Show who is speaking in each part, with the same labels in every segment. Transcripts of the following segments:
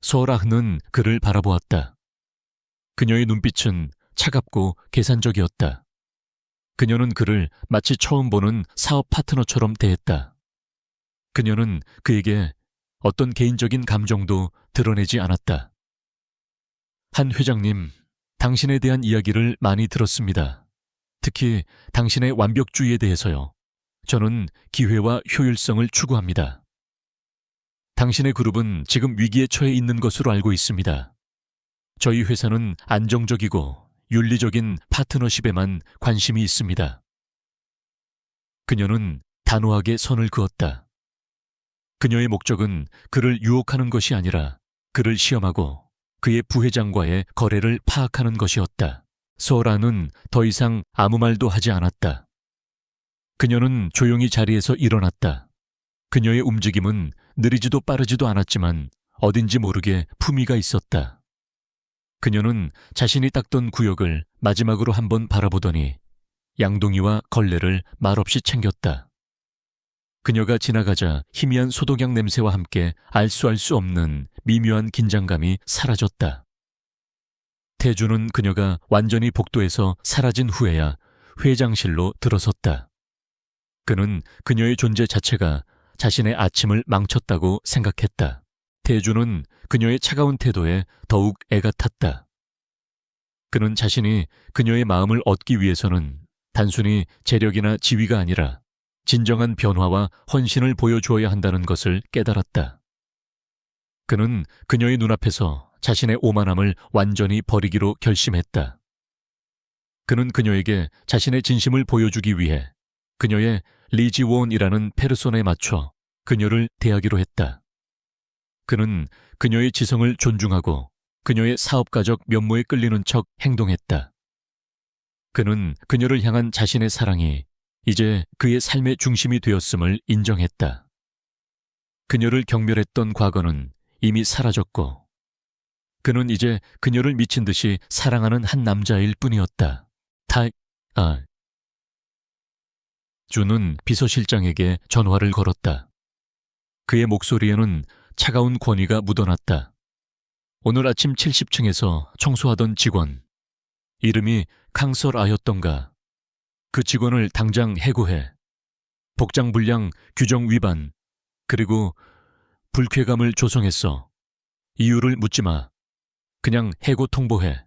Speaker 1: 소라흐는 그를 바라보았다. 그녀의 눈빛은 차갑고 계산적이었다. 그녀는 그를 마치 처음 보는 사업 파트너처럼 대했다. 그녀는 그에게 어떤 개인적인 감정도 드러내지 않았다. 한 회장님, 당신에 대한 이야기를 많이 들었습니다. 특히 당신의 완벽주의에 대해서요. 저는 기회와 효율성을 추구합니다. 당신의 그룹은 지금 위기에 처해 있는 것으로 알고 있습니다. 저희 회사는 안정적이고 윤리적인 파트너십에만 관심이 있습니다. 그녀는 단호하게 선을 그었다. 그녀의 목적은 그를 유혹하는 것이 아니라 그를 시험하고 그의 부회장과의 거래를 파악하는 것이었다. 소라는 더 이상 아무 말도 하지 않았다. 그녀는 조용히 자리에서 일어났다. 그녀의 움직임은 느리지도 빠르지도 않았지만 어딘지 모르게 품위가 있었다. 그녀는 자신이 닦던 구역을 마지막으로 한번 바라보더니 양동이와 걸레를 말없이 챙겼다. 그녀가 지나가자 희미한 소독약 냄새와 함께 알 수 없는 미묘한 긴장감이 사라졌다. 태주는 그녀가 완전히 복도에서 사라진 후에야 회장실로 들어섰다. 그는 그녀의 존재 자체가 자신의 아침을 망쳤다고 생각했다. 태주는 그녀의 차가운 태도에 더욱 애가 탔다. 그는 자신이 그녀의 마음을 얻기 위해서는 단순히 재력이나 지위가 아니라 진정한 변화와 헌신을 보여주어야 한다는 것을 깨달았다. 그는 그녀의 눈앞에서 자신의 오만함을 완전히 버리기로 결심했다. 그는 그녀에게 자신의 진심을 보여주기 위해 그녀의 리지원이라는 페르소나에 맞춰 그녀를 대하기로 했다. 그는 그녀의 지성을 존중하고 그녀의 사업가적 면모에 끌리는 척 행동했다. 그는 그녀를 향한 자신의 사랑이 이제 그의 삶의 중심이 되었음을 인정했다. 그녀를 경멸했던 과거는 이미 사라졌고 그는 이제 그녀를 미친 듯이 사랑하는 한 남자일 뿐이었다. 주는 비서실장에게 전화를 걸었다. 그의 목소리에는 차가운 권위가 묻어났다. 오늘 아침 70층에서 청소하던 직원, 이름이 캉설아였던가. 그 직원을 당장 해고해. 복장불량 규정 위반, 그리고 불쾌감을 조성했어. 이유를 묻지 마. 그냥 해고 통보해.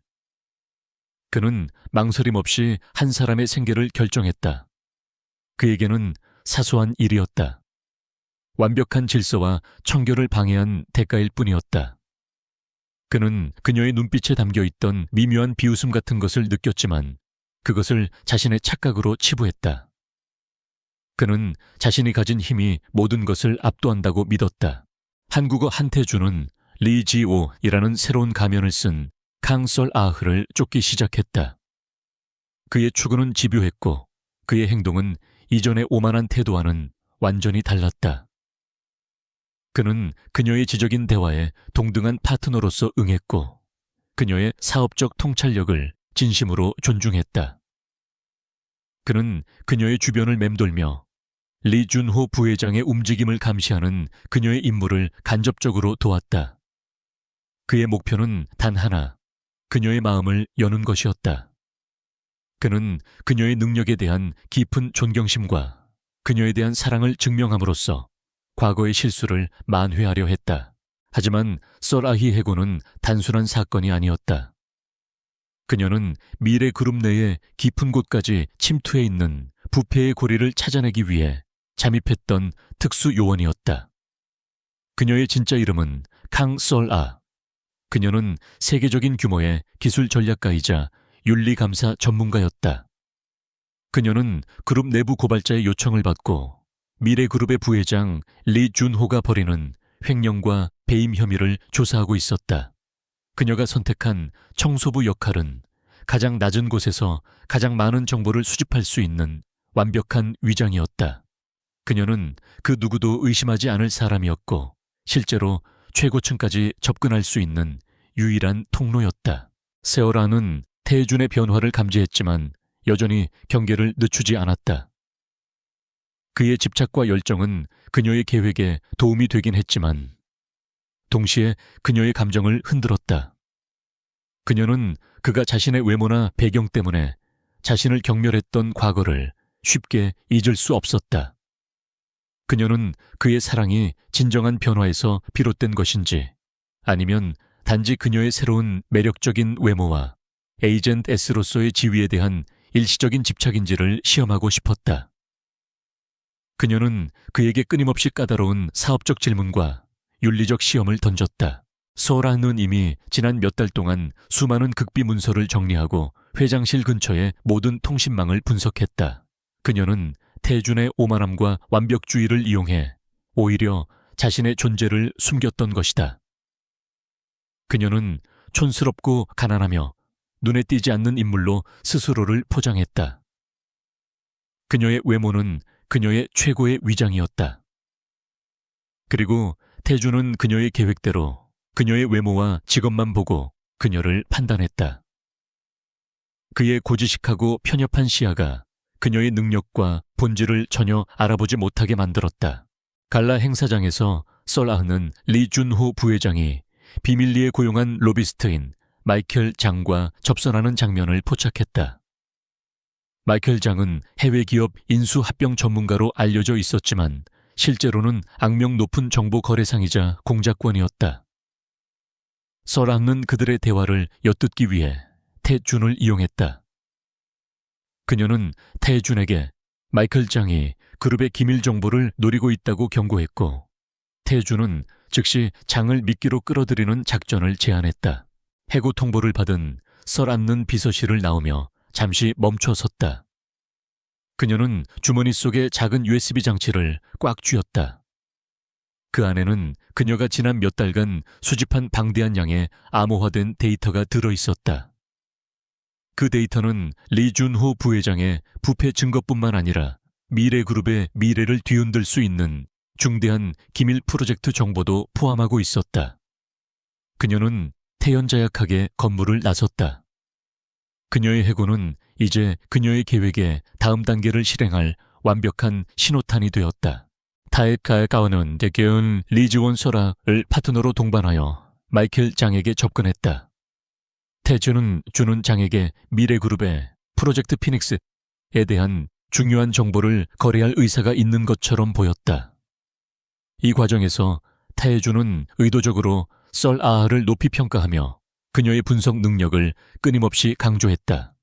Speaker 1: 그는 망설임 없이 한 사람의 생계를 결정했다. 그에게는 사소한 일이었다. 완벽한 질서와 청결을 방해한 대가일 뿐이었다. 그는 그녀의 눈빛에 담겨있던 미묘한 비웃음 같은 것을 느꼈지만 그것을 자신의 착각으로 치부했다. 그는 자신이 가진 힘이 모든 것을 압도한다고 믿었다. 한국어 한태주는 리지오이라는 새로운 가면을 쓴 캉설아흐를 쫓기 시작했다. 그의 추구는 집요했고 그의 행동은 이전의 오만한 태도와는 완전히 달랐다. 그는 그녀의 지적인 대화에 동등한 파트너로서 응했고 그녀의 사업적 통찰력을 진심으로 존중했다. 그는 그녀의 주변을 맴돌며 리준호 부회장의 움직임을 감시하는 그녀의 임무를 간접적으로 도왔다. 그의 목표는 단 하나, 그녀의 마음을 여는 것이었다. 그는 그녀의 능력에 대한 깊은 존경심과 그녀에 대한 사랑을 증명함으로써 과거의 실수를 만회하려 했다. 하지만 썰아히 해고는 단순한 사건이 아니었다. 그녀는 미래 그룹 내의 깊은 곳까지 침투해 있는 부패의 고리를 찾아내기 위해 잠입했던 특수 요원이었다. 그녀의 진짜 이름은 캉설아. 그녀는 세계적인 규모의 기술 전략가이자 윤리감사 전문가였다. 그녀는 그룹 내부 고발자의 요청을 받고 미래그룹의 부회장 리준호가 벌이는 횡령과 배임 혐의를 조사하고 있었다. 그녀가 선택한 청소부 역할은 가장 낮은 곳에서 가장 많은 정보를 수집할 수 있는 완벽한 위장이었다. 그녀는 그 누구도 의심하지 않을 사람이었고 실제로 최고층까지 접근할 수 있는 유일한 통로였다. 세월아는 태준의 변화를 감지했지만 여전히 경계를 늦추지 않았다. 그의 집착과 열정은 그녀의 계획에 도움이 되긴 했지만 동시에 그녀의 감정을 흔들었다. 그녀는 그가 자신의 외모나 배경 때문에 자신을 경멸했던 과거를 쉽게 잊을 수 없었다. 그녀는 그의 사랑이 진정한 변화에서 비롯된 것인지 아니면 단지 그녀의 새로운 매력적인 외모와 에이전트 S로서의 지위에 대한 일시적인 집착인지를 시험하고 싶었다. 그녀는 그에게 끊임없이 까다로운 사업적 질문과 윤리적 시험을 던졌다. 소라는 이미 지난 몇 달 동안 수많은 극비 문서를 정리하고 회장실 근처의 모든 통신망을 분석했다. 그녀는 태준의 오만함과 완벽주의를 이용해 오히려 자신의 존재를 숨겼던 것이다. 그녀는 촌스럽고 가난하며 눈에 띄지 않는 인물로 스스로를 포장했다. 그녀의 외모는 그녀의 최고의 위장이었다. 그리고 태준은 그녀의 계획대로 그녀의 외모와 직업만 보고 그녀를 판단했다. 그의 고지식하고 편협한 시야가 그녀의 능력과 본질을 전혀 알아보지 못하게 만들었다. 갈라 행사장에서 썰아흐는 리준호 부회장이 비밀리에 고용한 로비스트인 마이켈 장과 접선하는 장면을 포착했다. 마이켈 장은 해외 기업 인수합병 전문가로 알려져 있었지만 실제로는 악명 높은 정보 거래상이자 공작권이었다. 썰아흐는 그들의 대화를 엿듣기 위해 태준을 이용했다. 그녀는 태준에게 마이클 장이 그룹의 기밀 정보를 노리고 있다고 경고했고 태준은 즉시 장을 미끼로 끌어들이는 작전을 제안했다. 해고 통보를 받은 썰아흐는 비서실을 나오며 잠시 멈춰 섰다. 그녀는 주머니 속에 작은 USB 장치를 꽉 쥐었다. 그 안에는 그녀가 지난 몇 달간 수집한 방대한 양의 암호화된 데이터가 들어있었다. 그 데이터는 리준호 부회장의 부패 증거뿐만 아니라 미래그룹의 미래를 뒤흔들 수 있는 중대한 기밀 프로젝트 정보도 포함하고 있었다. 그녀는 태연자약하게 건물을 나섰다. 그녀의 해고는 이제 그녀의 계획의 다음 단계를 실행할 완벽한 신호탄이 되었다. 타에카의 가원은 대개운 리지원 설아를 파트너로 동반하여 마이켈 장에게 접근했다. 태준은 주는 장에게 미래그룹의 프로젝트 피닉스에 대한 중요한 정보를 거래할 의사가 있는 것처럼 보였다. 이 과정에서 태준은 의도적으로 썰아흐를 높이 평가하며 그녀의 분석 능력을 끊임없이 강조했다.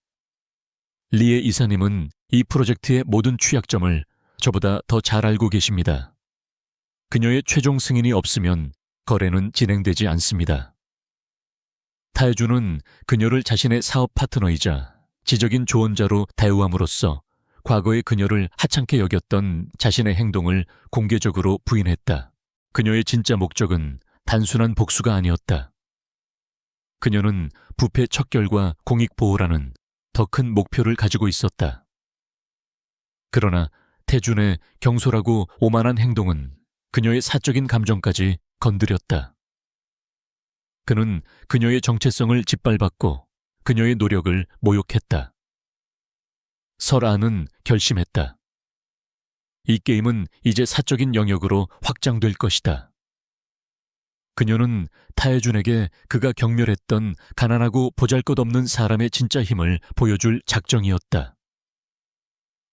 Speaker 1: 리의 이사님은 이 프로젝트의 모든 취약점을 저보다 더 잘 알고 계십니다. 그녀의 최종 승인이 없으면 거래는 진행되지 않습니다. 타에준은 그녀를 자신의 사업 파트너이자 지적인 조언자로 대우함으로써 과거의 그녀를 하찮게 여겼던 자신의 행동을 공개적으로 부인했다. 그녀의 진짜 목적은 단순한 복수가 아니었다. 그녀는 부패 척결과 공익보호라는 더 큰 목표를 가지고 있었다. 그러나 태준의 경솔하고 오만한 행동은 그녀의 사적인 감정까지 건드렸다. 그는 그녀의 정체성을 짓밟았고 그녀의 노력을 모욕했다. 설아는 결심했다. 이 게임은 이제 사적인 영역으로 확장될 것이다. 그녀는 타에준에게 그가 경멸했던 가난하고 보잘것없는 사람의 진짜 힘을 보여줄 작정이었다.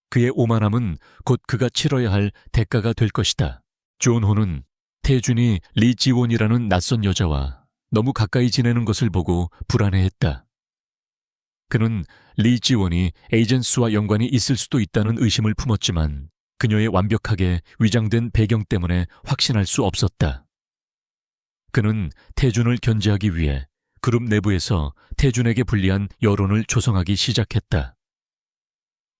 Speaker 1: 그의 오만함은 곧 그가 치러야 할 대가가 될 것이다. 존호는 태준이 리지원이라는 낯선 여자와 너무 가까이 지내는 것을 보고 불안해했다. 그는 리지원이 에이전스와 연관이 있을 수도 있다는 의심을 품었지만 그녀의 완벽하게 위장된 배경 때문에 확신할 수 없었다. 그는 태준을 견제하기 위해 그룹 내부에서 태준에게 불리한 여론을 조성하기 시작했다.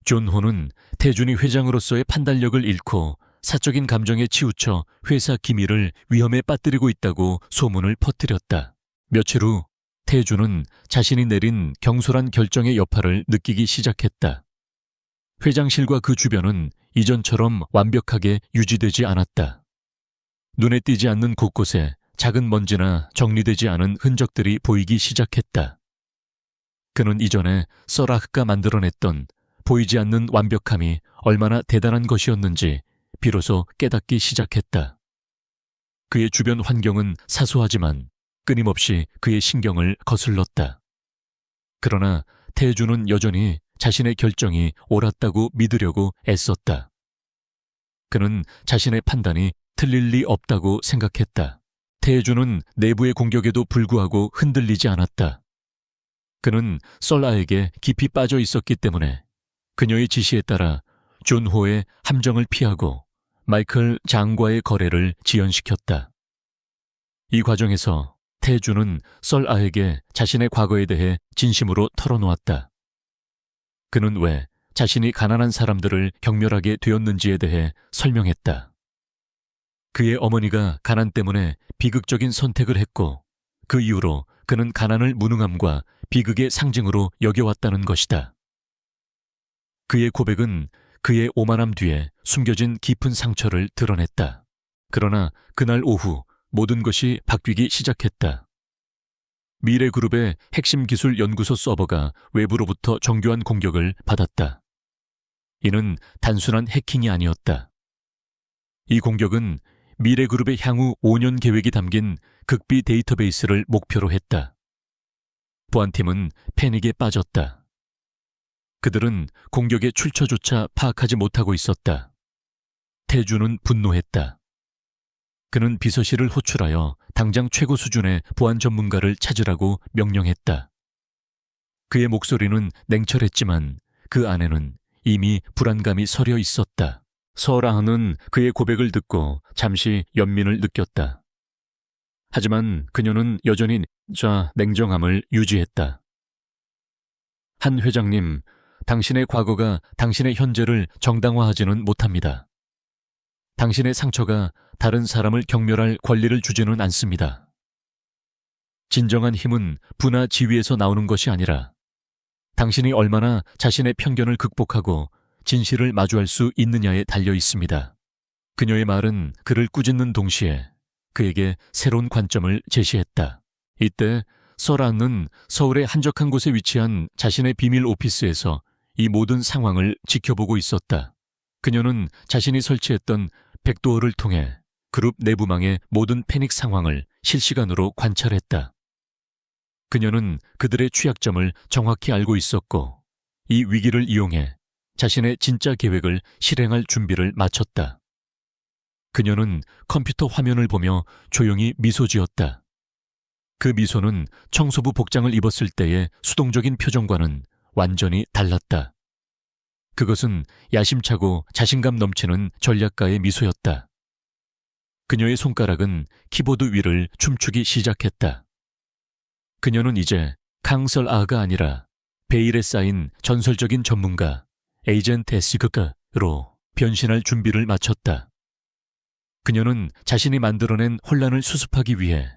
Speaker 1: 존호는 태준이 회장으로서의 판단력을 잃고 사적인 감정에 치우쳐 회사 기밀을 위험에 빠뜨리고 있다고 소문을 퍼뜨렸다. 며칠 후 태준은 자신이 내린 경솔한 결정의 여파를 느끼기 시작했다. 회장실과 그 주변은 이전처럼 완벽하게 유지되지 않았다. 눈에 띄지 않는 곳곳에 작은 먼지나 정리되지 않은 흔적들이 보이기 시작했다. 그는 이전에 썰아흐가 만들어냈던 보이지 않는 완벽함이 얼마나 대단한 것이었는지 비로소 깨닫기 시작했다. 그의 주변 환경은 사소하지만 끊임없이 그의 신경을 거슬렀다. 그러나 태주는 여전히 자신의 결정이 옳았다고 믿으려고 애썼다. 그는 자신의 판단이 틀릴 리 없다고 생각했다. 태주는 내부의 공격에도 불구하고 흔들리지 않았다. 그는 썰아에게 깊이 빠져 있었기 때문에 그녀의 지시에 따라 존호의 함정을 피하고 마이클 장과의 거래를 지연시켰다. 이 과정에서 태주는 썰아에게 자신의 과거에 대해 진심으로 털어놓았다. 그는 왜 자신이 가난한 사람들을 경멸하게 되었는지에 대해 설명했다. 그의 어머니가 가난 때문에 비극적인 선택을 했고 그 이후로 그는 가난을 무능함과 비극의 상징으로 여겨왔다는 것이다. 그의 고백은 그의 오만함 뒤에 숨겨진 깊은 상처를 드러냈다. 그러나 그날 오후 모든 것이 바뀌기 시작했다. 미래그룹의 핵심 기술 연구소 서버가 외부로부터 정교한 공격을 받았다. 이는 단순한 해킹이 아니었다. 이 공격은 미래그룹의 향후 5년 계획이 담긴 극비 데이터베이스를 목표로 했다. 보안팀은 패닉에 빠졌다. 그들은 공격의 출처조차 파악하지 못하고 있었다. 태주는 분노했다. 그는 비서실을 호출하여 당장 최고 수준의 보안 전문가를 찾으라고 명령했다. 그의 목소리는 냉철했지만 그 안에는 이미 불안감이 서려 있었다. 서라흐는 그의 고백을 듣고 잠시 연민을 느꼈다. 하지만 그녀는 여전히 냉정함을 유지했다. 한 회장님, 당신의 과거가 당신의 현재를 정당화하지는 못합니다. 당신의 상처가 다른 사람을 경멸할 권리를 주지는 않습니다. 진정한 힘은 부나 지위에서 나오는 것이 아니라 당신이 얼마나 자신의 편견을 극복하고 진실을 마주할 수 있느냐에 달려 있습니다. 그녀의 말은 그를 꾸짖는 동시에 그에게 새로운 관점을 제시했다. 이때 서라는 서울의 한적한 곳에 위치한 자신의 비밀 오피스에서 이 모든 상황을 지켜보고 있었다. 그녀는 자신이 설치했던 백도어를 통해 그룹 내부망의 모든 패닉 상황을 실시간으로 관찰했다. 그녀는 그들의 취약점을 정확히 알고 있었고 이 위기를 이용해 자신의 진짜 계획을 실행할 준비를 마쳤다. 그녀는 컴퓨터 화면을 보며 조용히 미소 지었다. 그 미소는 청소부 복장을 입었을 때의 수동적인 표정과는 완전히 달랐다. 그것은 야심차고 자신감 넘치는 전략가의 미소였다. 그녀의 손가락은 키보드 위를 춤추기 시작했다. 그녀는 이제 캉설아가 아니라 베일에 쌓인 전설적인 전문가 에이젠트 에시그가로 변신할 준비를 마쳤다. 그녀는 자신이 만들어낸 혼란을 수습하기 위해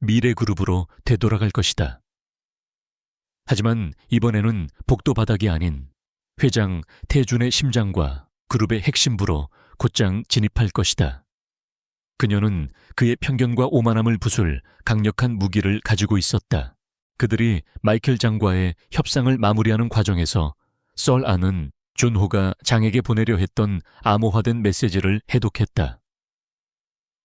Speaker 1: 미래그룹으로 되돌아갈 것이다. 하지만 이번에는 복도 바닥이 아닌 회장 태준의 심장과 그룹의 핵심부로 곧장 진입할 것이다. 그녀는 그의 편견과 오만함을 부술 강력한 무기를 가지고 있었다. 그들이 마이클 장과의 협상을 마무리하는 과정에서 썰아는 존호가 장에게 보내려 했던 암호화된 메시지를 해독했다.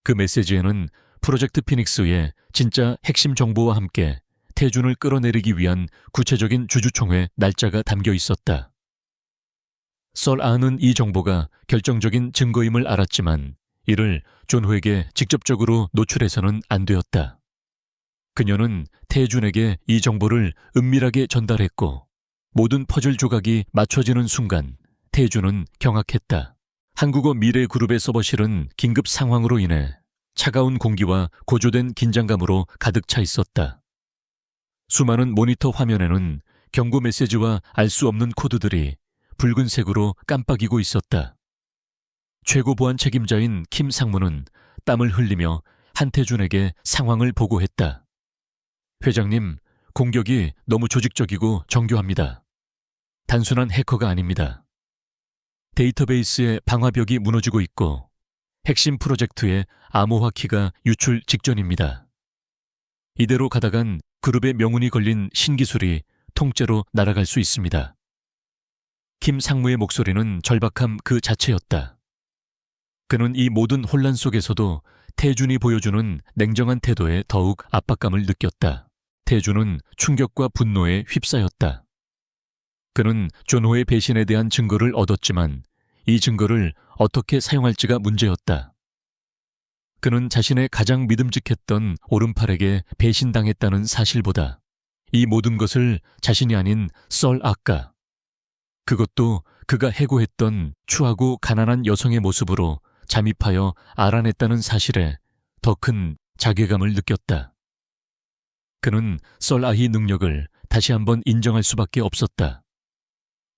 Speaker 1: 그 메시지에는 프로젝트 피닉스의 진짜 핵심 정보와 함께 태준을 끌어내리기 위한 구체적인 주주총회 날짜가 담겨 있었다. 썰아는 이 정보가 결정적인 증거임을 알았지만 이를 존호에게 직접적으로 노출해서는 안 되었다. 그녀는 태준에게 이 정보를 은밀하게 전달했고 모든 퍼즐 조각이 맞춰지는 순간 태준은 경악했다. 한국어 미래그룹의 서버실은 긴급 상황으로 인해 차가운 공기와 고조된 긴장감으로 가득 차 있었다. 수많은 모니터 화면에는 경고 메시지와 알 수 없는 코드들이 붉은색으로 깜빡이고 있었다. 최고 보안 책임자인 킴 상무는 땀을 흘리며 한태준에게 상황을 보고했다. 회장님, 공격이 너무 조직적이고 정교합니다. 단순한 해커가 아닙니다. 데이터베이스의 방화벽이 무너지고 있고 핵심 프로젝트의 암호화 키가 유출 직전입니다. 이대로 가다간 그룹의 명운이 걸린 신기술이 통째로 날아갈 수 있습니다. 킴 상무의 목소리는 절박함 그 자체였다. 그는 이 모든 혼란 속에서도 태준이 보여주는 냉정한 태도에 더욱 압박감을 느꼈다. 태준은 충격과 분노에 휩싸였다. 그는 존호의 배신에 대한 증거를 얻었지만 이 증거를 어떻게 사용할지가 문제였다. 그는 자신의 가장 믿음직했던 오른팔에게 배신당했다는 사실보다 이 모든 것을 자신이 아닌 썰 아까, 그것도 그가 해고했던 추하고 가난한 여성의 모습으로 잠입하여 알아냈다는 사실에 더 큰 자괴감을 느꼈다. 그는 썰아희 능력을 다시 한번 인정할 수밖에 없었다.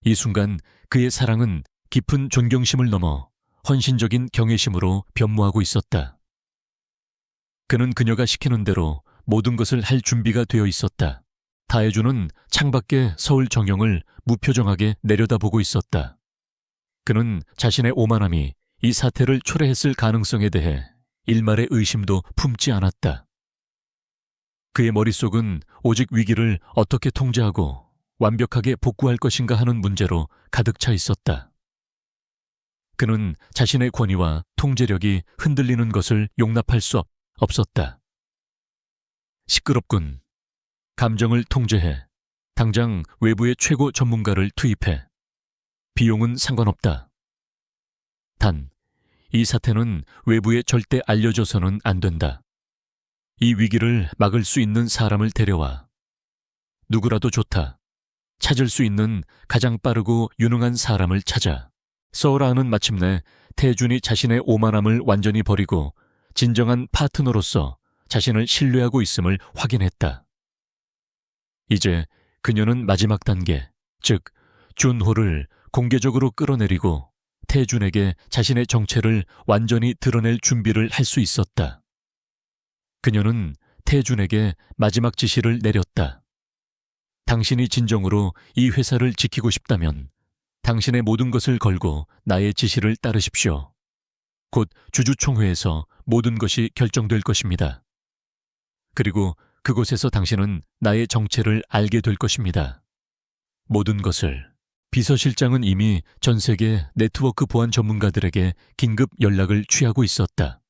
Speaker 1: 이 순간 그의 사랑은 깊은 존경심을 넘어 헌신적인 경외심으로 변모하고 있었다. 그는 그녀가 시키는 대로 모든 것을 할 준비가 되어 있었다. 다혜주는 창밖에 서울 정영을 무표정하게 내려다보고 있었다. 그는 자신의 오만함이 이 사태를 초래했을 가능성에 대해 일말의 의심도 품지 않았다. 그의 머릿속은 오직 위기를 어떻게 통제하고 완벽하게 복구할 것인가 하는 문제로 가득 차 있었다. 그는 자신의 권위와 통제력이 흔들리는 것을 용납할 수 없었다. 시끄럽군. 감정을 통제해. 당장 외부의 최고 전문가를 투입해. 비용은 상관없다. 단, 이 사태는 외부에 절대 알려져서는 안 된다. 이 위기를 막을 수 있는 사람을 데려와. 누구라도 좋다. 찾을 수 있는 가장 빠르고 유능한 사람을 찾아. 서울아는 마침내 태준이 자신의 오만함을 완전히 버리고 진정한 파트너로서 자신을 신뢰하고 있음을 확인했다. 이제 그녀는 마지막 단계, 즉 준호를 공개적으로 끌어내리고 태준에게 자신의 정체를 완전히 드러낼 준비를 할 수 있었다. 그녀는 태준에게 마지막 지시를 내렸다. 당신이 진정으로 이 회사를 지키고 싶다면 당신의 모든 것을 걸고 나의 지시를 따르십시오. 곧 주주총회에서 모든 것이 결정될 것입니다. 그리고 그곳에서 당신은 나의 정체를 알게 될 것입니다. 모든 것을. 비서실장은 이미 전 세계 네트워크 보안 전문가들에게 긴급 연락을 취하고 있었다.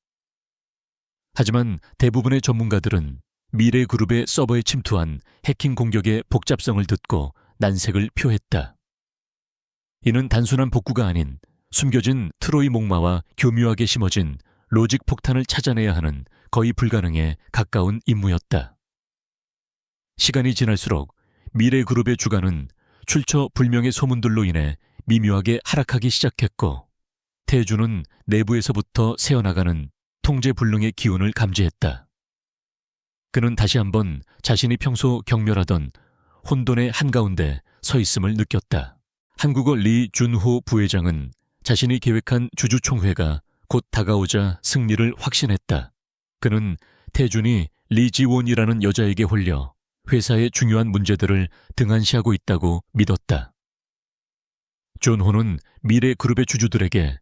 Speaker 1: 하지만 대부분의 전문가들은 미래그룹의 서버에 침투한 해킹 공격의 복잡성을 듣고 난색을 표했다. 이는 단순한 복구가 아닌 숨겨진 트로이 목마와 교묘하게 심어진 로직 폭탄을 찾아내야 하는 거의 불가능에 가까운 임무였다. 시간이 지날수록 미래그룹의 주가는 출처 불명의 소문들로 인해 미묘하게 하락하기 시작했고 태준은 내부에서부터 새어나가는 통제불능의 기운을 감지했다. 그는 다시 한번 자신이 평소 경멸하던 혼돈의 한가운데 서 있음을 느꼈다. 한국어 리 준호 부회장은 자신이 계획한 주주총회가 곧 다가오자 승리를 확신했다. 그는 태준이 리지원이라는 여자에게 홀려 회사의 중요한 문제들을 등한시하고 있다고 믿었다. 준호는 미래그룹의 주주들에게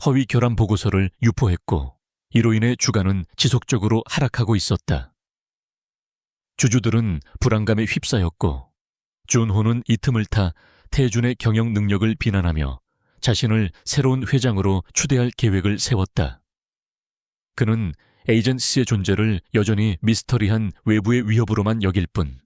Speaker 1: 허위 결함 보고서를 유포했고 이로 인해 주가는 지속적으로 하락하고 있었다. 주주들은 불안감에 휩싸였고 준호는 이 틈을 타 태준의 경영 능력을 비난하며 자신을 새로운 회장으로 추대할 계획을 세웠다. 그는 에이전시의 존재를 여전히 미스터리한 외부의 위협으로만 여길 뿐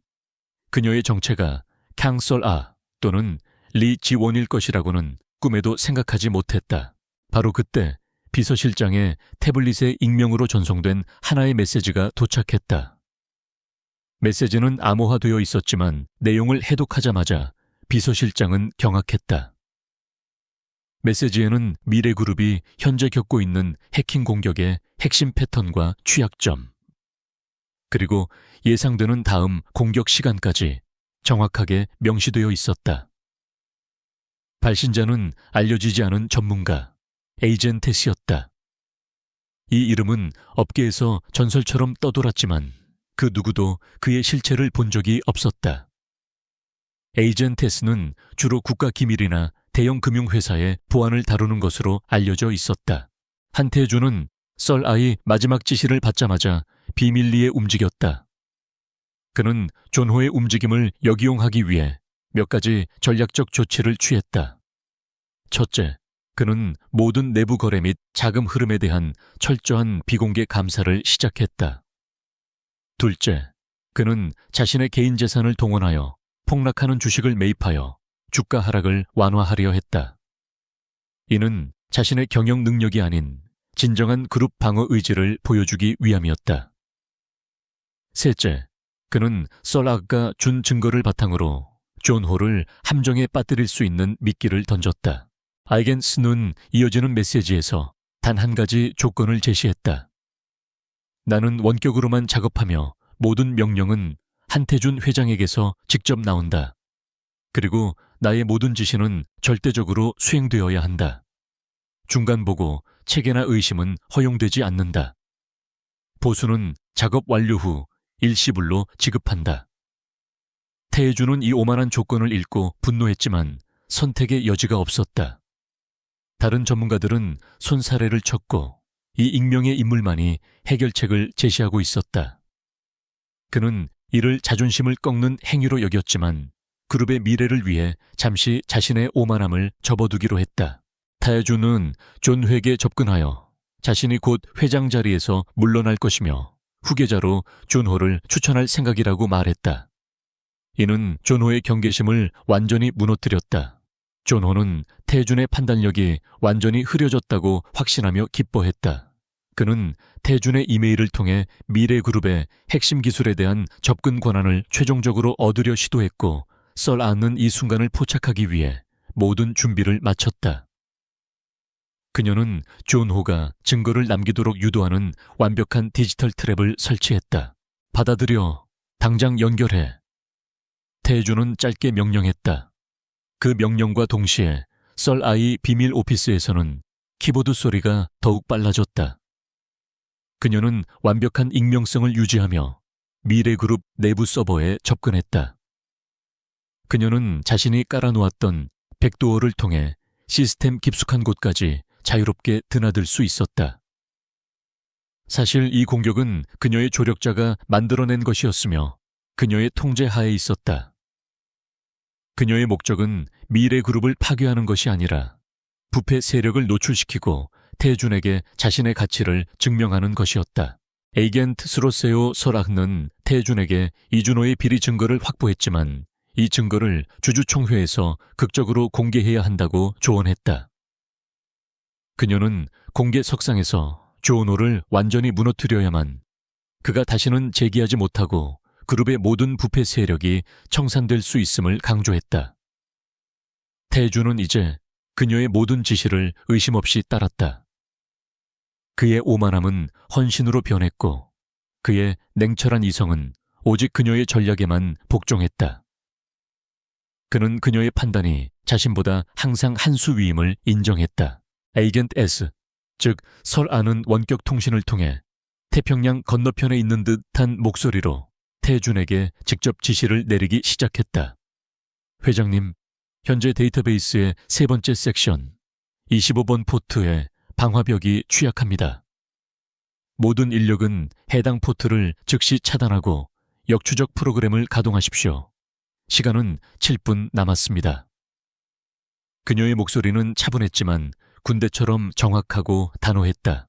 Speaker 1: 그녀의 정체가 캉썰아 또는 리지원일 것이라고는 꿈에도 생각하지 못했다. 바로 그때 비서실장의 태블릿에 익명으로 전송된 하나의 메시지가 도착했다. 메시지는 암호화되어 있었지만 내용을 해독하자마자 비서실장은 경악했다. 메시지에는 미래그룹이 현재 겪고 있는 해킹 공격의 핵심 패턴과 취약점, 그리고 예상되는 다음 공격 시간까지 정확하게 명시되어 있었다. 발신자는 알려지지 않은 전문가, 에이젠테스였다. 이 이름은 업계에서 전설처럼 떠돌았지만 그 누구도 그의 실체를 본 적이 없었다. 에이젠테스는 주로 국가기밀이나 대형 금융회사의 보안을 다루는 것으로 알려져 있었다. 한태준은 썰아이 마지막 지시를 받자마자 비밀리에 움직였다. 그는 존호의 움직임을 역이용하기 위해 몇 가지 전략적 조치를 취했다. 첫째, 그는 모든 내부 거래 및 자금 흐름에 대한 철저한 비공개 감사를 시작했다. 둘째, 그는 자신의 개인 재산을 동원하여 폭락하는 주식을 매입하여 주가 하락을 완화하려 했다. 이는 자신의 경영 능력이 아닌 진정한 그룹 방어 의지를 보여주기 위함이었다. 셋째, 그는 썰아가 준 증거를 바탕으로 존 홀을 함정에 빠뜨릴 수 있는 미끼를 던졌다. 아이겐스는 이어지는 메시지에서 단 한 가지 조건을 제시했다. 나는 원격으로만 작업하며 모든 명령은 한태준 회장에게서 직접 나온다. 그리고 나의 모든 지시는 절대적으로 수행되어야 한다. 중간보고, 체계나 의심은 허용되지 않는다. 보수는 작업 완료 후 일시불로 지급한다. 태해주는 이 오만한 조건을 읽고 분노했지만 선택의 여지가 없었다. 다른 전문가들은 손사래를 쳤고 이 익명의 인물만이 해결책을 제시하고 있었다. 그는 이를 자존심을 꺾는 행위로 여겼지만 그룹의 미래를 위해 잠시 자신의 오만함을 접어두기로 했다. 타야주는 존 획에 접근하여 자신이 곧 회장 자리에서 물러날 것이며 후계자로 존 호를 추천할 생각이라고 말했다. 이는 존 호의 경계심을 완전히 무너뜨렸다. 존 호는 태준의 판단력이 완전히 흐려졌다고 확신하며 기뻐했다. 그는 태준의 이메일을 통해 미래그룹의 핵심 기술에 대한 접근 권한을 최종적으로 얻으려 시도했고 썰 않는 이 순간을 포착하기 위해 모든 준비를 마쳤다. 그녀는 존 호가 증거를 남기도록 유도하는 완벽한 디지털 트랩을 설치했다. 받아들여. 당장 연결해. 태준은 짧게 명령했다. 그 명령과 동시에 썰아이 비밀 오피스에서는 키보드 소리가 더욱 빨라졌다. 그녀는 완벽한 익명성을 유지하며 미래그룹 내부 서버에 접근했다. 그녀는 자신이 깔아놓았던 백도어를 통해 시스템 깊숙한 곳까지 자유롭게 드나들 수 있었다. 사실 이 공격은 그녀의 조력자가 만들어낸 것이었으며 그녀의 통제 하에 있었다. 그녀의 목적은 미래그룹을 파괴하는 것이 아니라 부패 세력을 노출시키고 태준에게 자신의 가치를 증명하는 것이었다. 에이겐트 스로세오 설악는 태준에게 이준호의 비리 증거를 확보했지만 이 증거를 주주총회에서 극적으로 공개해야 한다고 조언했다. 그녀는 공개 석상에서 존호를 완전히 무너뜨려야만 그가 다시는 재기하지 못하고 그룹의 모든 부패 세력이 청산될 수 있음을 강조했다. 태준은 이제 그녀의 모든 지시를 의심 없이 따랐다. 그의 오만함은 헌신으로 변했고 그의 냉철한 이성은 오직 그녀의 전략에만 복종했다. 그는 그녀의 판단이 자신보다 항상 한 수 위임을 인정했다. 에이겐트 S, 즉 설아는 원격 통신을 통해 태평양 건너편에 있는 듯한 목소리로 태준에게 직접 지시를 내리기 시작했다. 회장님, 현재 데이터베이스의 세 번째 섹션 25번 포트의 방화벽이 취약합니다. 모든 인력은 해당 포트를 즉시 차단하고 역추적 프로그램을 가동하십시오. 시간은 7분 남았습니다. 그녀의 목소리는 차분했지만 군대처럼 정확하고 단호했다.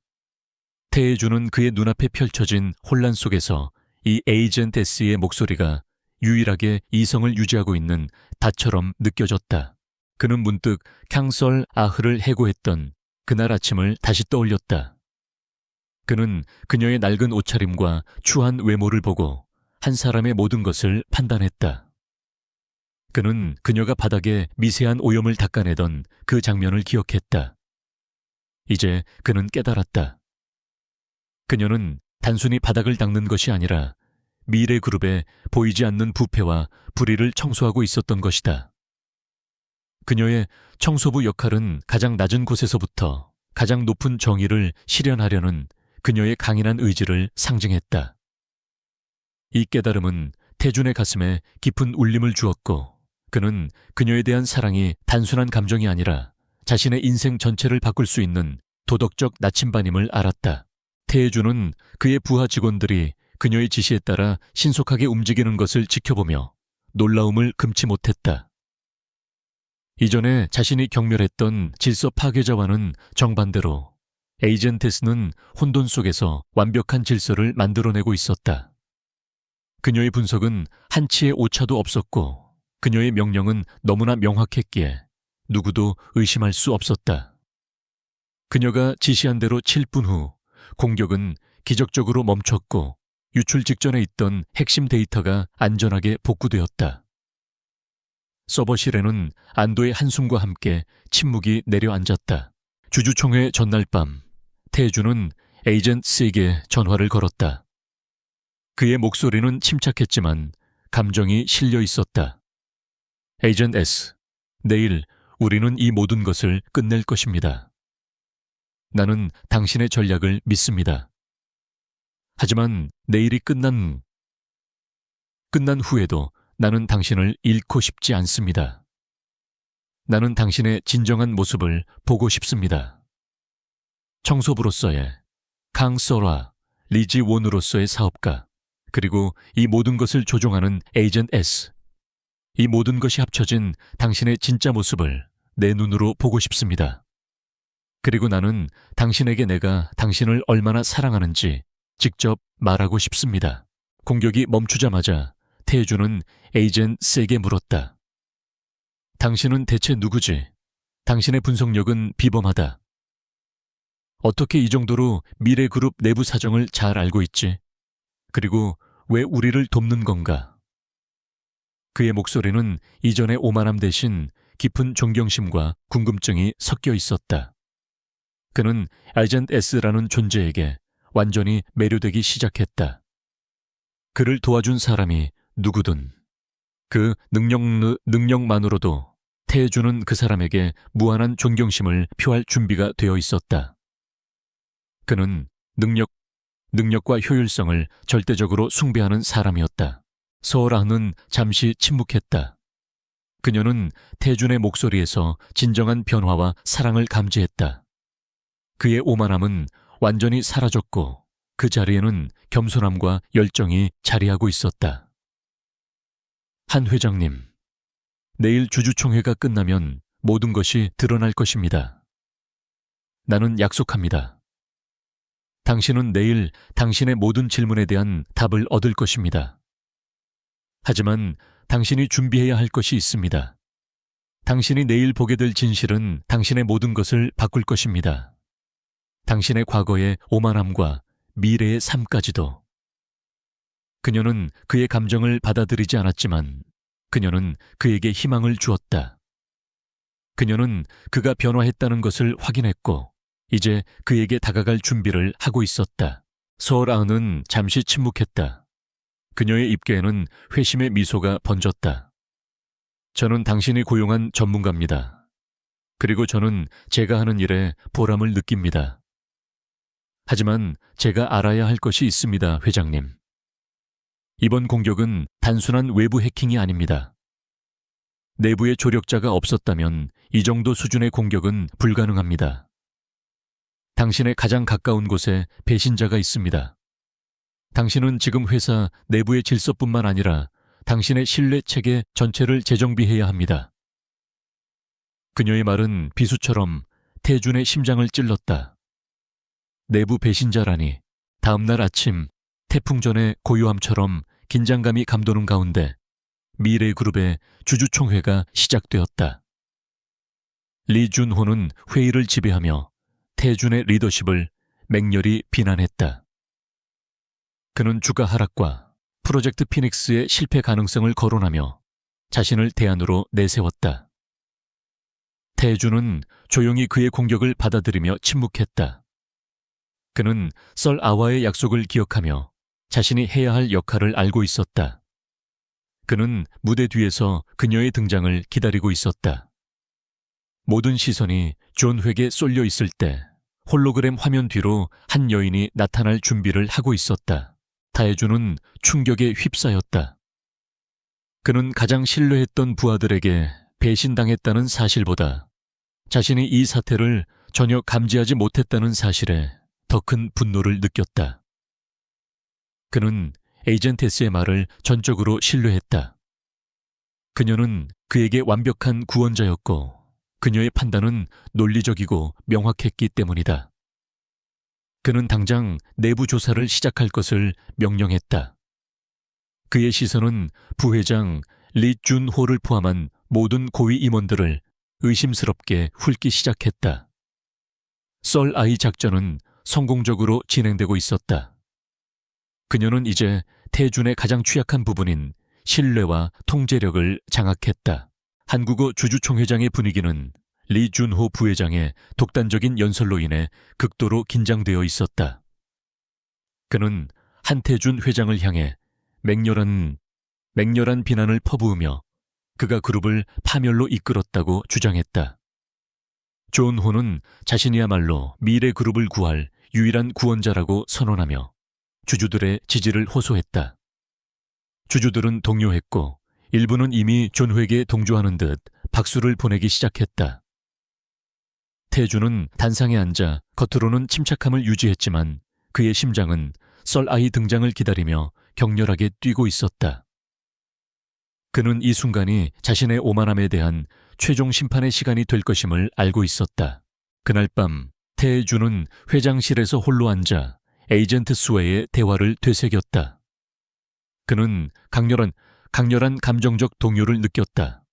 Speaker 1: 태해주는 그의 눈앞에 펼쳐진 혼란 속에서 이 에이전트 S의 목소리가 유일하게 이성을 유지하고 있는 닷처럼 느껴졌다. 그는 문득 캉썰 아흐를 해고했던 그날 아침을 다시 떠올렸다. 그는 그녀의 낡은 옷차림과 추한 외모를 보고 한 사람의 모든 것을 판단했다. 그는 그녀가 바닥에 미세한 오염을 닦아내던 그 장면을 기억했다. 이제 그는 깨달았다. 그녀는 단순히 바닥을 닦는 것이 아니라 미래그룹의 보이지 않는 부패와 불의를 청소하고 있었던 것이다. 그녀의 청소부 역할은 가장 낮은 곳에서부터 가장 높은 정의를 실현하려는 그녀의 강인한 의지를 상징했다. 이 깨달음은 태준의 가슴에 깊은 울림을 주었고 그는 그녀에 대한 사랑이 단순한 감정이 아니라 자신의 인생 전체를 바꿀 수 있는 도덕적 나침반임을 알았다. 태준은 그의 부하 직원들이 그녀의 지시에 따라 신속하게 움직이는 것을 지켜보며 놀라움을 금치 못했다. 이전에 자신이 경멸했던 질서 파괴자와는 정반대로 에이전트 S는 혼돈 속에서 완벽한 질서를 만들어내고 있었다. 그녀의 분석은 한치의 오차도 없었고 그녀의 명령은 너무나 명확했기에 누구도 의심할 수 없었다. 그녀가 지시한 대로 7분 후 공격은 기적적으로 멈췄고 유출 직전에 있던 핵심 데이터가 안전하게 복구되었다. 서버실에는 안도의 한숨과 함께 침묵이 내려앉았다. 주주총회 전날 밤 태주는 에이전트 S에게 전화를 걸었다. 그의 목소리는 침착했지만 감정이 실려 있었다. 에이전트 S, 내일 우리는 이 모든 것을 끝낼 것입니다. 나는 당신의 전략을 믿습니다. 하지만 내일이 끝난 후에도 나는 당신을 잃고 싶지 않습니다. 나는 당신의 진정한 모습을 보고 싶습니다. 청소부로서의 강소라, 리지 원으로서의 사업가, 그리고 이 모든 것을 조종하는 에이전트 S. 이 모든 것이 합쳐진 당신의 진짜 모습을 내 눈으로 보고 싶습니다. 그리고 나는 당신에게 내가 당신을 얼마나 사랑하는지 직접 말하고 싶습니다. 공격이 멈추자마자 태주는 에이전트 S에게 물었다. 당신은 대체 누구지? 당신의 분석력은 비범하다. 어떻게 이 정도로 미래그룹 내부 사정을 잘 알고 있지? 그리고 왜 우리를 돕는 건가? 그의 목소리는 이전의 오만함 대신 깊은 존경심과 궁금증이 섞여 있었다. 그는 에이전트 S라는 존재에게 완전히 매료되기 시작했다. 그를 도와준 사람이 누구든 그 능력만으로도 태주는 그 사람에게 무한한 존경심을 표할 준비가 되어 있었다. 그는 능력과 효율성을 절대적으로 숭배하는 사람이었다. 서라는 잠시 침묵했다. 그녀는 태준의 목소리에서 진정한 변화와 사랑을 감지했다. 그의 오만함은 완전히 사라졌고 그 자리에는 겸손함과 열정이 자리하고 있었다. 한 회장님, 내일 주주총회가 끝나면 모든 것이 드러날 것입니다. 나는 약속합니다. 당신은 내일 당신의 모든 질문에 대한 답을 얻을 것입니다. 하지만 당신이 준비해야 할 것이 있습니다. 당신이 내일 보게 될 진실은 당신의 모든 것을 바꿀 것입니다. 당신의 과거의 오만함과 미래의 삶까지도. 그녀는 그의 감정을 받아들이지 않았지만 그녀는 그에게 희망을 주었다. 그녀는 그가 변화했다는 것을 확인했고 이제 그에게 다가갈 준비를 하고 있었다. 서라은은 잠시 침묵했다. 그녀의 입계에는 회심의 미소가 번졌다. 저는 당신이 고용한 전문가입니다. 그리고 저는 제가 하는 일에 보람을 느낍니다. 하지만 제가 알아야 할 것이 있습니다, 회장님. 이번 공격은 단순한 외부 해킹이 아닙니다. 내부에 조력자가 없었다면 이 정도 수준의 공격은 불가능합니다. 당신의 가장 가까운 곳에 배신자가 있습니다. 당신은 지금 회사 내부의 질서뿐만 아니라 당신의 신뢰 체계 전체를 재정비해야 합니다. 그녀의 말은 비수처럼 태준의 심장을 찔렀다. 내부 배신자라니. 다음날 아침 태풍 전의 고요함처럼 긴장감이 감도는 가운데 미래그룹의 주주총회가 시작되었다. 리준호는 회의를 지배하며 태준의 리더십을 맹렬히 비난했다. 그는 주가 하락과 프로젝트 피닉스의 실패 가능성을 거론하며 자신을 대안으로 내세웠다. 태준은 조용히 그의 공격을 받아들이며 침묵했다. 그는 썰 아와의 약속을 기억하며 자신이 해야 할 역할을 알고 있었다. 그는 무대 뒤에서 그녀의 등장을 기다리고 있었다. 모든 시선이 존 획에 쏠려 있을 때 홀로그램 화면 뒤로 한 여인이 나타날 준비를 하고 있었다. 타에주는 충격에 휩싸였다. 그는 가장 신뢰했던 부하들에게 배신당했다는 사실보다 자신이 이 사태를 전혀 감지하지 못했다는 사실에 더 큰 분노를 느꼈다. 그는 에이전트 S의 말을 전적으로 신뢰했다. 그녀는 그에게 완벽한 구원자였고 그녀의 판단은 논리적이고 명확했기 때문이다. 그는 당장 내부 조사를 시작할 것을 명령했다. 그의 시선은 부회장 리 준호를 포함한 모든 고위 임원들을 의심스럽게 훑기 시작했다. 썰-아이 작전은 성공적으로 진행되고 있었다. 그녀는 이제 태준의 가장 취약한 부분인 신뢰와 통제력을 장악했다. 한국어 주주총회장의 분위기는 리 준호 부회장의 독단적인 연설로 인해 극도로 긴장되어 있었다. 그는 한태준 회장을 향해 맹렬한 비난을 퍼부으며 그가 그룹을 파멸로 이끌었다고 주장했다. 존 호는 자신이야말로 미래 그룹을 구할 유일한 구원자라고 선언하며 주주들의 지지를 호소했다. 주주들은 동요했고 일부는 이미 존 회에게 동조하는 듯 박수를 보내기 시작했다. 태준은 단상에 앉아 겉으로는 침착함을 유지했지만 그의 심장은 썰-아이 등장을 기다리며 격렬하게 뛰고 있었다. 그는 이 순간이 자신의 오만함에 대한 최종 심판의 시간이 될 것임을 알고 있었다. 그날 밤 태준은 회장실에서 홀로 앉아 에이전트 스웨의 대화를 되새겼다. 그는 강렬한 감정적 동요를 느꼈다.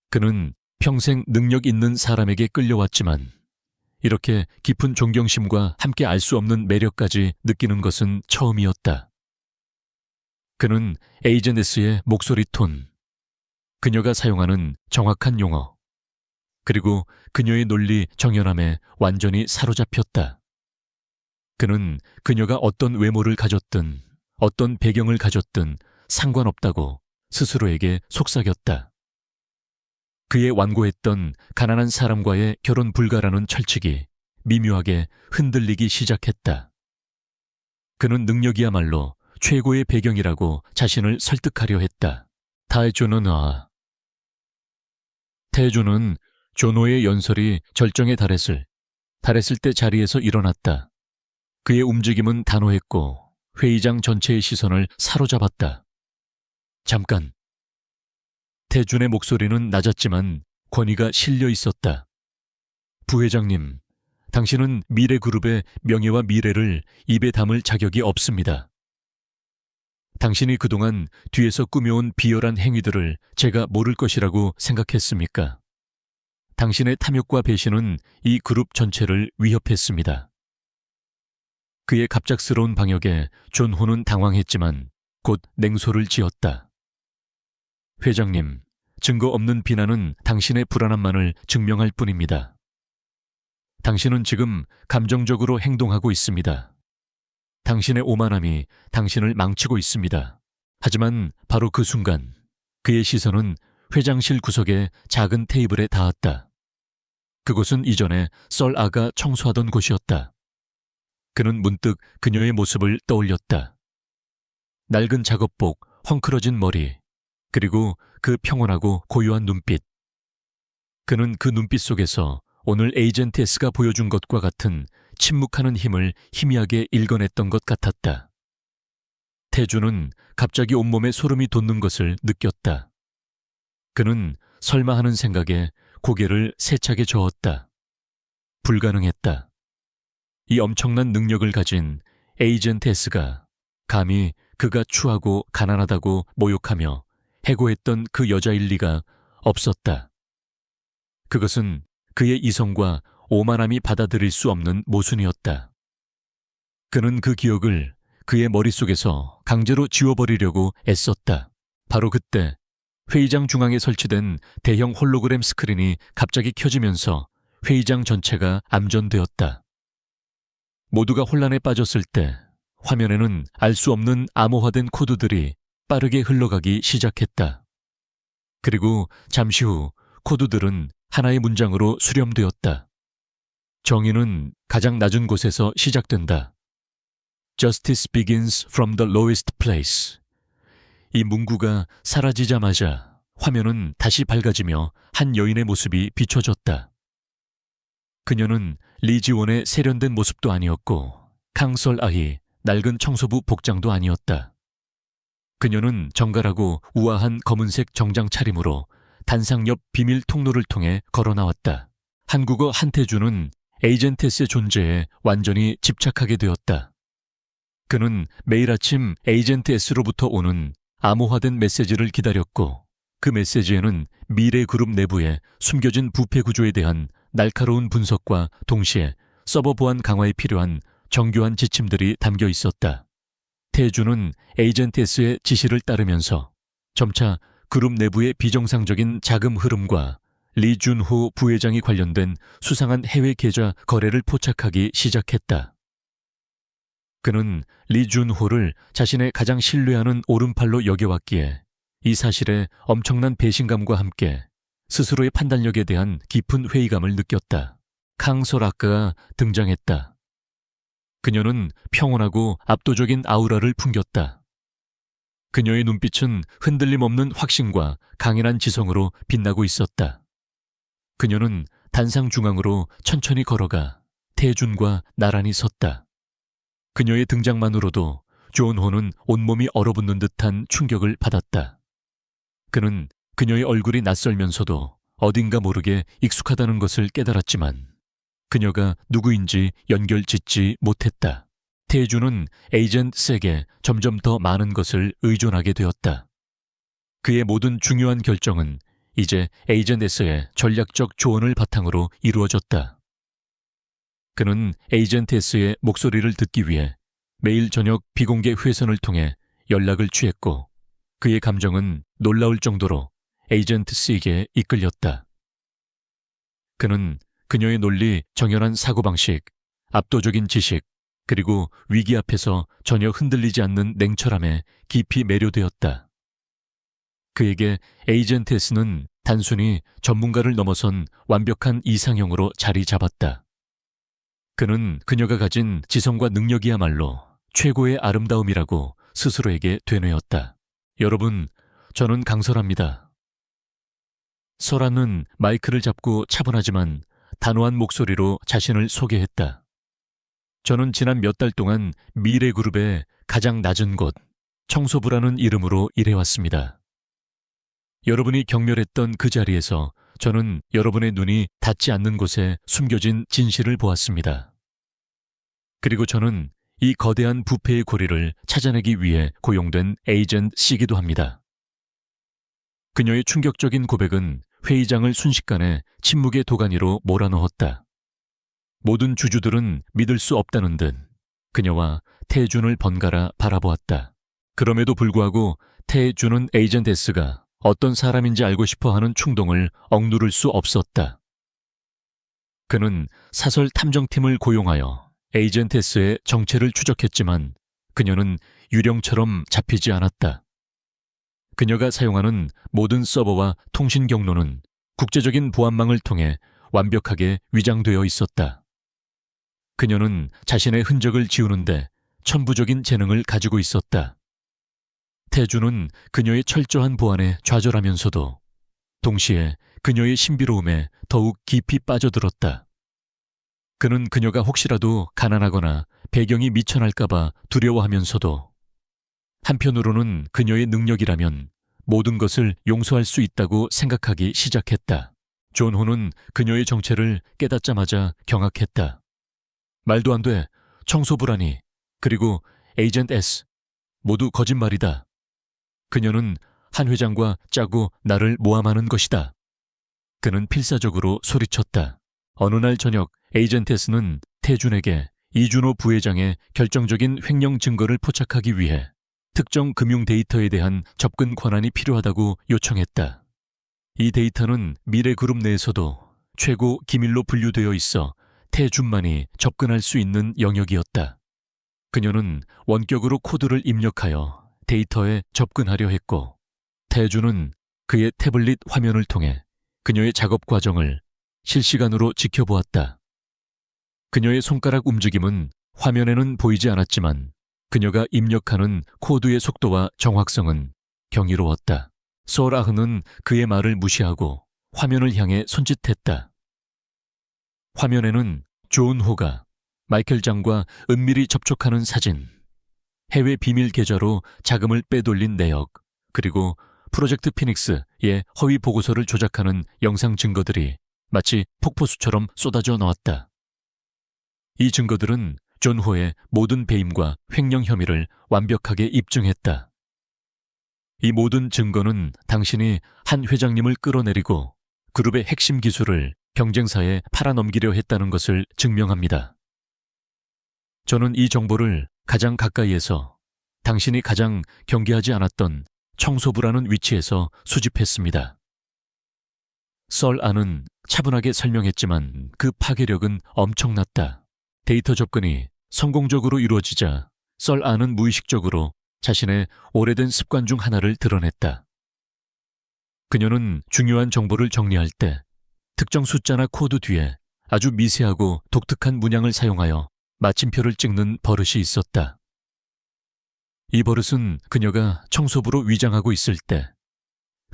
Speaker 1: 그는 평생 능력 있는 사람에게 끌려왔지만 이렇게 깊은 존경심과 함께 알 수 없는 매력까지 느끼는 것은 처음이었다. 그는 에이전트스의 목소리 톤, 그녀가 사용하는 정확한 용어, 그리고 그녀의 논리 정연함에 완전히 사로잡혔다. 그는 그녀가 어떤 외모를 가졌든 어떤 배경을 가졌든 상관없다고 스스로에게 속삭였다. 그의 완고했던 가난한 사람과의 결혼 불가라는 철칙이 미묘하게 흔들리기 시작했다. 그는 능력이야말로 최고의 배경이라고 자신을 설득하려 했다. 태준은 존호의 연설이 절정에 달했을 때 자리에서 일어났다. 그의 움직임은 단호했고 회의장 전체의 시선을 사로잡았다. 잠깐. 태준의 목소리는 낮았지만 권위가 실려 있었다. 부회장님, 당신은 미래그룹의 명예와 미래를 입에 담을 자격이 없습니다. 당신이 그동안 뒤에서 꾸며온 비열한 행위들을 제가 모를 것이라고 생각했습니까? 당신의 탐욕과 배신은 이 그룹 전체를 위협했습니다. 그의 갑작스러운 방역에 존호는 당황했지만 곧 냉소를 지었다. 회장님, 증거 없는 비난은 당신의 불안함만을 증명할 뿐입니다. 당신은 지금 감정적으로 행동하고 있습니다. 당신의 오만함이 당신을 망치고 있습니다. 하지만 바로 그 순간 그의 시선은 회장실 구석의 작은 테이블에 닿았다. 그곳은 이전에 썰아가 청소하던 곳이었다. 그는 문득 그녀의 모습을 떠올렸다. 낡은 작업복, 헝클어진 머리, 그리고 그 평온하고 고요한 눈빛. 그는 그 눈빛 속에서 오늘 에이전트 S가 보여준 것과 같은 침묵하는 힘을 희미하게 읽어냈던 것 같았다. 태준은 갑자기 온몸에 소름이 돋는 것을 느꼈다. 그는 설마 하는 생각에 고개를 세차게 저었다. 불가능했다. 이 엄청난 능력을 가진 에이전트 S가 감히 그가 추하고 가난하다고 모욕하며 해고했던 그 여자일 리가 없었다. 그것은 그의 이성과 오만함이 받아들일 수 없는 모순이었다. 그는 그 기억을 그의 머릿속에서 강제로 지워버리려고 애썼다. 바로 그때 회의장 중앙에 설치된 대형 홀로그램 스크린이 갑자기 켜지면서 회의장 전체가 암전되었다. 모두가 혼란에 빠졌을 때 화면에는 알 수 없는 암호화된 코드들이 빠르게 흘러가기 시작했다. 그리고 잠시 후 코드들은 하나의 문장으로 수렴되었다. 정의는 가장 낮은 곳에서 시작된다. Justice begins from the lowest place. 이 문구가 사라지자마자 화면은 다시 밝아지며 한 여인의 모습이 비춰졌다. 그녀는 리지원의 세련된 모습도 아니었고 캉썰아이 낡은 청소부 복장도 아니었다. 그녀는 정갈하고 우아한 검은색 정장 차림으로 단상 옆 비밀 통로를 통해 걸어 나왔다. 한국어 한태주는 에이전테스의 존재에 완전히 집착하게 되었다. 그는 매일 아침 에이전트 S로부터 오는 암호화된 메시지를 기다렸고, 그 메시지에는 미래 그룹 내부의 숨겨진 부패 구조에 대한 날카로운 분석과 동시에 서버 보안 강화에 필요한 정교한 지침들이 담겨 있었다. 태주는 에이전트 S의 지시를 따르면서 점차 그룹 내부의 비정상적인 자금 흐름과 리준호 부회장이 관련된 수상한 해외 계좌 거래를 포착하기 시작했다. 그는 리준호를 자신의 가장 신뢰하는 오른팔로 여겨왔기에 이 사실에 엄청난 배신감과 함께 스스로의 판단력에 대한 깊은 회의감을 느꼈다. 캉소라크가 등장했다. 그녀는 평온하고 압도적인 아우라를 풍겼다. 그녀의 눈빛은 흔들림 없는 확신과 강인한 지성으로 빛나고 있었다. 그녀는 단상 중앙으로 천천히 걸어가 태준과 나란히 섰다. 그녀의 등장만으로도 존호는 온몸이 얼어붙는 듯한 충격을 받았다. 그는 그녀의 얼굴이 낯설면서도 어딘가 모르게 익숙하다는 것을 깨달았지만 그녀가 누구인지 연결짓지 못했다. 태주는 에이전트에게 점점 더 많은 것을 의존하게 되었다. 그의 모든 중요한 결정은 이제 에이전트의 전략적 조언을 바탕으로 이루어졌다. 그는 에이전트의 목소리를 듣기 위해 매일 저녁 비공개 회선을 통해 연락을 취했고, 그의 감정은 놀라울 정도로 에이전트 C에게 이끌렸다. 그는 그녀의 논리, 정연한 사고방식, 압도적인 지식, 그리고 위기 앞에서 전혀 흔들리지 않는 냉철함에 깊이 매료되었다. 그에게 에이전트 S는 단순히 전문가를 넘어선 완벽한 이상형으로 자리 잡았다. 그는 그녀가 가진 지성과 능력이야말로 최고의 아름다움이라고 스스로에게 되뇌었다. 여러분, 저는 강설합니다. 설아는 마이크를 잡고 차분하지만 단호한 목소리로 자신을 소개했다. 저는 지난 몇 달 동안 미래그룹의 가장 낮은 곳, 청소부라는 이름으로 일해왔습니다. 여러분이 경멸했던 그 자리에서 저는 여러분의 눈이 닿지 않는 곳에 숨겨진 진실을 보았습니다. 그리고 저는 이 거대한 부패의 고리를 찾아내기 위해 고용된 에이전트 C이기도 합니다. 그녀의 충격적인 고백은 회의장을 순식간에 침묵의 도가니로 몰아넣었다. 모든 주주들은 믿을 수 없다는 듯 그녀와 태준을 번갈아 바라보았다. 그럼에도 불구하고 태준은 에이전트 S가 어떤 사람인지 알고 싶어 하는 충동을 억누를 수 없었다. 그는 사설 탐정팀을 고용하여 에이전트 S의 정체를 추적했지만 그녀는 유령처럼 잡히지 않았다. 그녀가 사용하는 모든 서버와 통신 경로는 국제적인 보안망을 통해 완벽하게 위장되어 있었다. 그녀는 자신의 흔적을 지우는데 천부적인 재능을 가지고 있었다. 태주는 그녀의 철저한 보안에 좌절하면서도 동시에 그녀의 신비로움에 더욱 깊이 빠져들었다. 그는 그녀가 혹시라도 가난하거나 배경이 미천할까봐 두려워하면서도 한편으로는 그녀의 능력이라면 모든 것을 용서할 수 있다고 생각하기 시작했다. 존호는 그녀의 정체를 깨닫자마자 경악했다. 말도 안 돼. 청소부라니. 그리고 에이전트 S. 모두 거짓말이다. 그녀는 한 회장과 짜고 나를 모함하는 것이다. 그는 필사적으로 소리쳤다. 어느 날 저녁 에이전트 S는 태준에게 이준호 부회장의 결정적인 횡령 증거를 포착하기 위해 특정 금융 데이터에 대한 접근 권한이 필요하다고 요청했다. 이 데이터는 미래그룹 내에서도 최고 기밀로 분류되어 있어 태준만이 접근할 수 있는 영역이었다. 그녀는 원격으로 코드를 입력하여 데이터에 접근하려 했고, 태준은 그의 태블릿 화면을 통해 그녀의 작업 과정을 실시간으로 지켜보았다. 그녀의 손가락 움직임은 화면에는 보이지 않았지만 그녀가 입력하는 코드의 속도와 정확성은 경이로웠다. 소라흐는 그의 말을 무시하고 화면을 향해 손짓했다. 화면에는 존호가 마이클 장과 은밀히 접촉하는 사진, 해외 비밀 계좌로 자금을 빼돌린 내역, 그리고 프로젝트 피닉스의 허위 보고서를 조작하는 영상 증거들이 마치 폭포수처럼 쏟아져 나왔다. 이 증거들은 존 호의 모든 배임과 횡령 혐의를 완벽하게 입증했다. 이 모든 증거는 당신이 한 회장님을 끌어내리고 그룹의 핵심 기술을 경쟁사에 팔아넘기려 했다는 것을 증명합니다. 저는 이 정보를 가장 가까이에서 당신이 가장 경계하지 않았던 청소부라는 위치에서 수집했습니다. 썰 안은 차분하게 설명했지만 그 파괴력은 엄청났다. 데이터 접근이 성공적으로 이루어지자 썰 안은 무의식적으로 자신의 오래된 습관 중 하나를 드러냈다. 그녀는 중요한 정보를 정리할 때 특정 숫자나 코드 뒤에 아주 미세하고 독특한 문양을 사용하여 마침표를 찍는 버릇이 있었다. 이 버릇은 그녀가 청소부로 위장하고 있을 때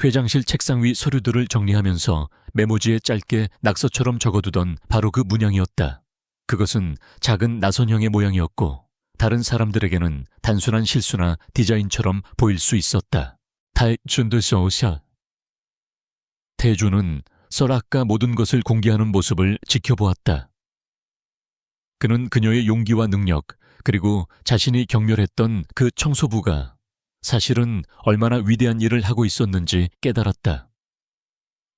Speaker 1: 회장실 책상 위 서류들을 정리하면서 메모지에 짧게 낙서처럼 적어두던 바로 그 문양이었다. 그것은 작은 나선형의 모양이었고 다른 사람들에게는 단순한 실수나 디자인처럼 보일 수 있었다. 타이준도 소샤. 태주는 썰악가 모든 것을 공개하는 모습을 지켜보았다. 그는 그녀의 용기와 능력, 그리고 자신이 경멸했던 그 청소부가 사실은 얼마나 위대한 일을 하고 있었는지 깨달았다.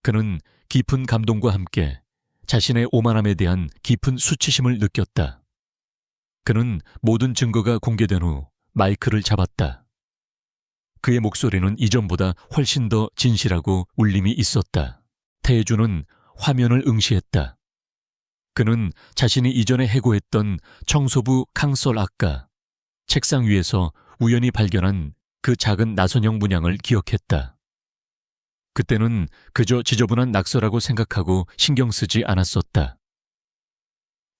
Speaker 1: 그는 깊은 감동과 함께 자신의 오만함에 대한 깊은 수치심을 느꼈다. 그는 모든 증거가 공개된 후 마이크를 잡았다. 그의 목소리는 이전보다 훨씬 더 진실하고 울림이 있었다. 태주는 화면을 응시했다. 그는 자신이 이전에 해고했던 청소부 캉썰 아까 책상 위에서 우연히 발견한 그 작은 나선형 문양을 기억했다. 그때는 그저 지저분한 낙서라고 생각하고 신경 쓰지 않았었다.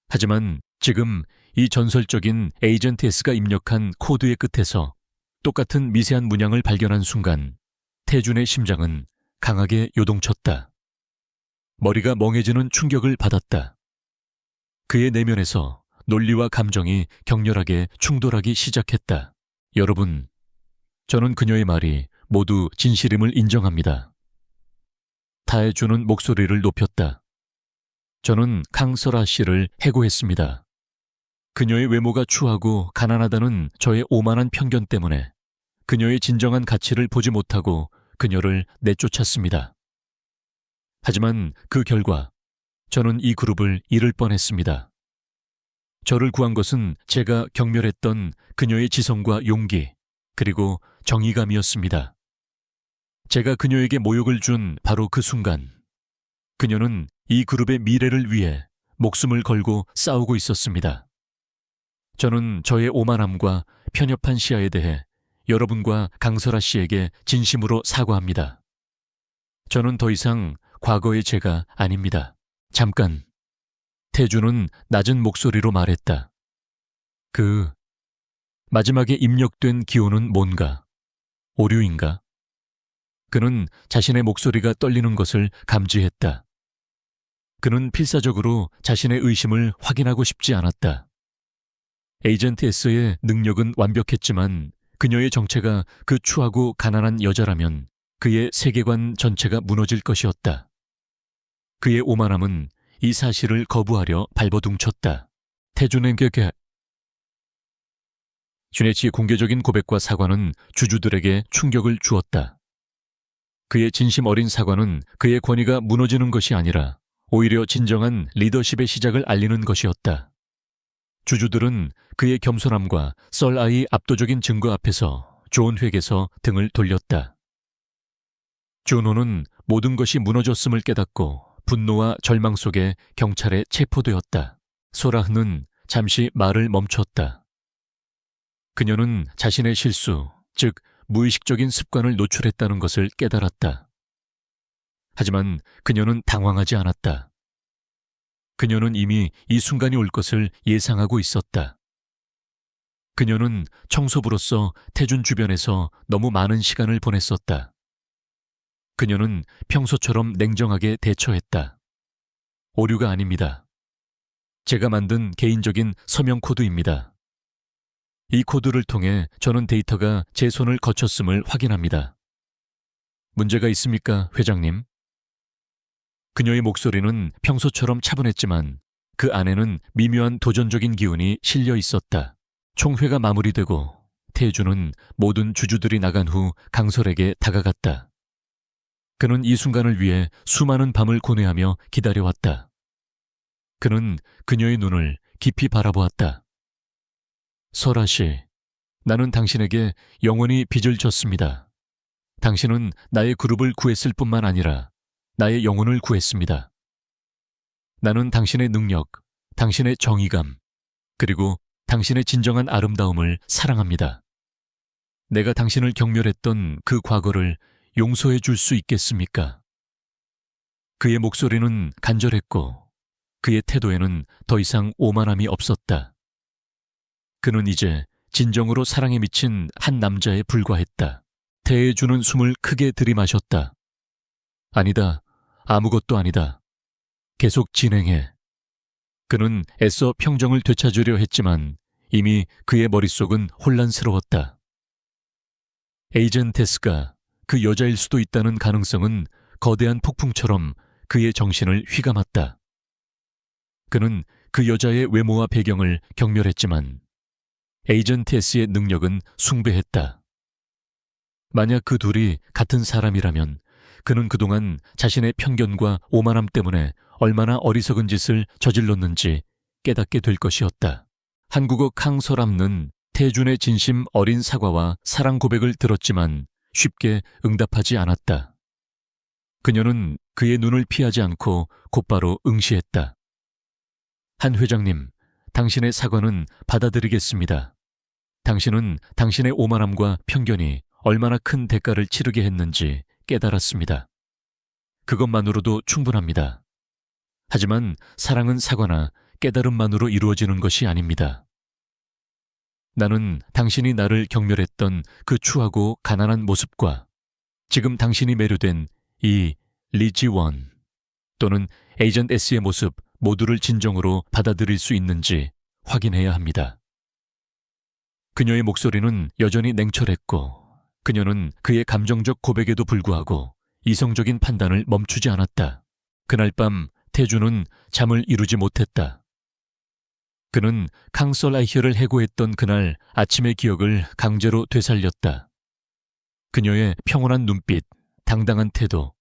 Speaker 1: 하지만 지금 이 전설적인 에이전트 S가 입력한 코드의 끝에서 똑같은 미세한 문양을 발견한 순간 태준의 심장은 강하게 요동쳤다. 머리가 멍해지는 충격을 받았다. 그의 내면에서 논리와 감정이 격렬하게 충돌하기 시작했다. 여러분, 저는 그녀의 말이 모두 진실임을 인정합니다. 타해주는 목소리를 높였다. 저는 캉서라 씨를 해고했습니다. 그녀의 외모가 추하고 가난하다는 저의 오만한 편견 때문에 그녀의 진정한 가치를 보지 못하고 그녀를 내쫓았습니다. 하지만 그 결과 저는 이 그룹을 잃을 뻔했습니다. 저를 구한 것은 제가 경멸했던 그녀의 지성과 용기, 그리고 정의감이었습니다. 제가 그녀에게 모욕을 준 바로 그 순간, 그녀는 이 그룹의 미래를 위해 목숨을 걸고 싸우고 있었습니다. 저는 저의 오만함과 편협한 시야에 대해 여러분과 강설아 씨에게 진심으로 사과합니다. 저는 더 이상 과거의 제가 아닙니다. 잠깐. 태주는 낮은 목소리로 말했다. 마지막에 입력된 기호는 뭔가? 오류인가? 그는 자신의 목소리가 떨리는 것을 감지했다. 그는 필사적으로 자신의 의심을 확인하고 싶지 않았다. 에이전트 S의 능력은 완벽했지만 그녀의 정체가 그 추하고 가난한 여자라면 그의 세계관 전체가 무너질 것이었다. 그의 오만함은 이 사실을 거부하려 발버둥쳤다. 태준에게 슈네치의 공개적인 고백과 사과는 주주들에게 충격을 주었다. 그의 진심 어린 사과는 그의 권위가 무너지는 것이 아니라 오히려 진정한 리더십의 시작을 알리는 것이었다. 주주들은 그의 겸손함과 썰아의 압도적인 증거 앞에서 존 획에서 등을 돌렸다. 준호는 모든 것이 무너졌음을 깨닫고 분노와 절망 속에 경찰에 체포되었다. 소라흐는 잠시 말을 멈췄다. 그녀는 자신의 실수, 즉 무의식적인 습관을 노출했다는 것을 깨달았다. 하지만 그녀는 당황하지 않았다. 그녀는 이미 이 순간이 올 것을 예상하고 있었다. 그녀는 청소부로서 태준 주변에서 너무 많은 시간을 보냈었다. 그녀는 평소처럼 냉정하게 대처했다. 오류가 아닙니다. 제가 만든 개인적인 서명 코드입니다. 이 코드를 통해 저는 데이터가 제 손을 거쳤음을 확인합니다. 문제가 있습니까, 회장님? 그녀의 목소리는 평소처럼 차분했지만 그 안에는 미묘한 도전적인 기운이 실려 있었다. 총회가 마무리되고 태주는 모든 주주들이 나간 후 강설에게 다가갔다. 그는 이 순간을 위해 수많은 밤을 고뇌하며 기다려왔다. 그는 그녀의 눈을 깊이 바라보았다. 설아 씨, 나는 당신에게 영원히 빚을 졌습니다. 당신은 나의 그룹을 구했을 뿐만 아니라 나의 영혼을 구했습니다. 나는 당신의 능력, 당신의 정의감, 그리고 당신의 진정한 아름다움을 사랑합니다. 내가 당신을 경멸했던 그 과거를 용서해 줄 수 있겠습니까? 그의 목소리는 간절했고 그의 태도에는 더 이상 오만함이 없었다. 그는 이제 진정으로 사랑에 미친 한 남자에 불과했다. 태주는 숨을 크게 들이마셨다. 아니다. 아무것도 아니다. 계속 진행해. 그는 애써 평정을 되찾으려 했지만 이미 그의 머릿속은 혼란스러웠다. 에이젠테스가 그 여자일 수도 있다는 가능성은 거대한 폭풍처럼 그의 정신을 휘감았다. 그는 그 여자의 외모와 배경을 경멸했지만 에이젠테스의 능력은 숭배했다. 만약 그 둘이 같은 사람이라면 그는 그동안 자신의 편견과 오만함 때문에 얼마나 어리석은 짓을 저질렀는지 깨닫게 될 것이었다. 한국어 강설암는 태준의 진심 어린 사과와 사랑 고백을 들었지만 쉽게 응답하지 않았다. 그녀는 그의 눈을 피하지 않고 곧바로 응시했다. 한 회장님, 당신의 사과는 받아들이겠습니다. 당신은 당신의 오만함과 편견이 얼마나 큰 대가를 치르게 했는지 깨달았습니다. 그것만으로도 충분합니다. 하지만 사랑은 사과나 깨달음만으로 이루어지는 것이 아닙니다. 나는 당신이 나를 경멸했던 그 추하고 가난한 모습과 지금 당신이 매료된 이 리지원 또는 에이전트 S의 모습 모두를 진정으로 받아들일 수 있는지 확인해야 합니다. 그녀의 목소리는 여전히 냉철했고 그녀는 그의 감정적 고백에도 불구하고 이성적인 판단을 멈추지 않았다. 그날 밤 태주는 잠을 이루지 못했다. 그는 캉설아히를 해고했던 그날 아침의 기억을 강제로 되살렸다. 그녀의 평온한 눈빛, 당당한 태도,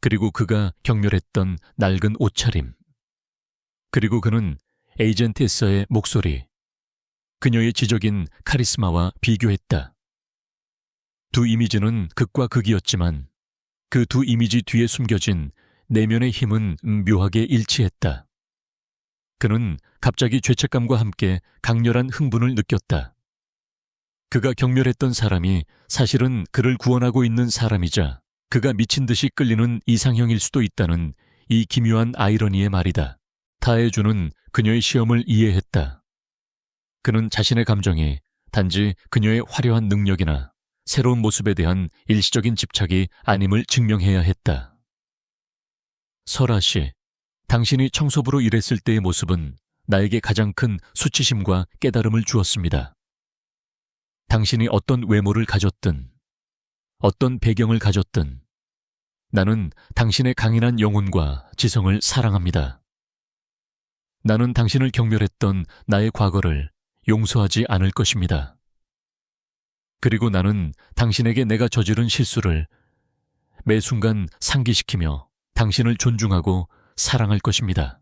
Speaker 1: 그리고 그가 경멸했던 낡은 옷차림. 그리고 그는 에이전트 S의 목소리, 그녀의 지적인 카리스마와 비교했다. 두 이미지는 극과 극이었지만 그 두 이미지 뒤에 숨겨진 내면의 힘은 묘하게 일치했다. 그는 갑자기 죄책감과 함께 강렬한 흥분을 느꼈다. 그가 경멸했던 사람이 사실은 그를 구원하고 있는 사람이자 그가 미친 듯이 끌리는 이상형일 수도 있다는 이 기묘한 아이러니의 말이다. 타해주는 그녀의 시험을 이해했다. 그는 자신의 감정이 단지 그녀의 화려한 능력이나 새로운 모습에 대한 일시적인 집착이 아님을 증명해야 했다. 설아 씨, 당신이 청소부로 일했을 때의 모습은 나에게 가장 큰 수치심과 깨달음을 주었습니다. 당신이 어떤 외모를 가졌든, 어떤 배경을 가졌든, 나는 당신의 강인한 영혼과 지성을 사랑합니다. 나는 당신을 경멸했던 나의 과거를 용서하지 않을 것입니다. 그리고 나는 당신에게 내가 저지른 실수를 매 순간 상기시키며 당신을 존중하고 사랑할 것입니다.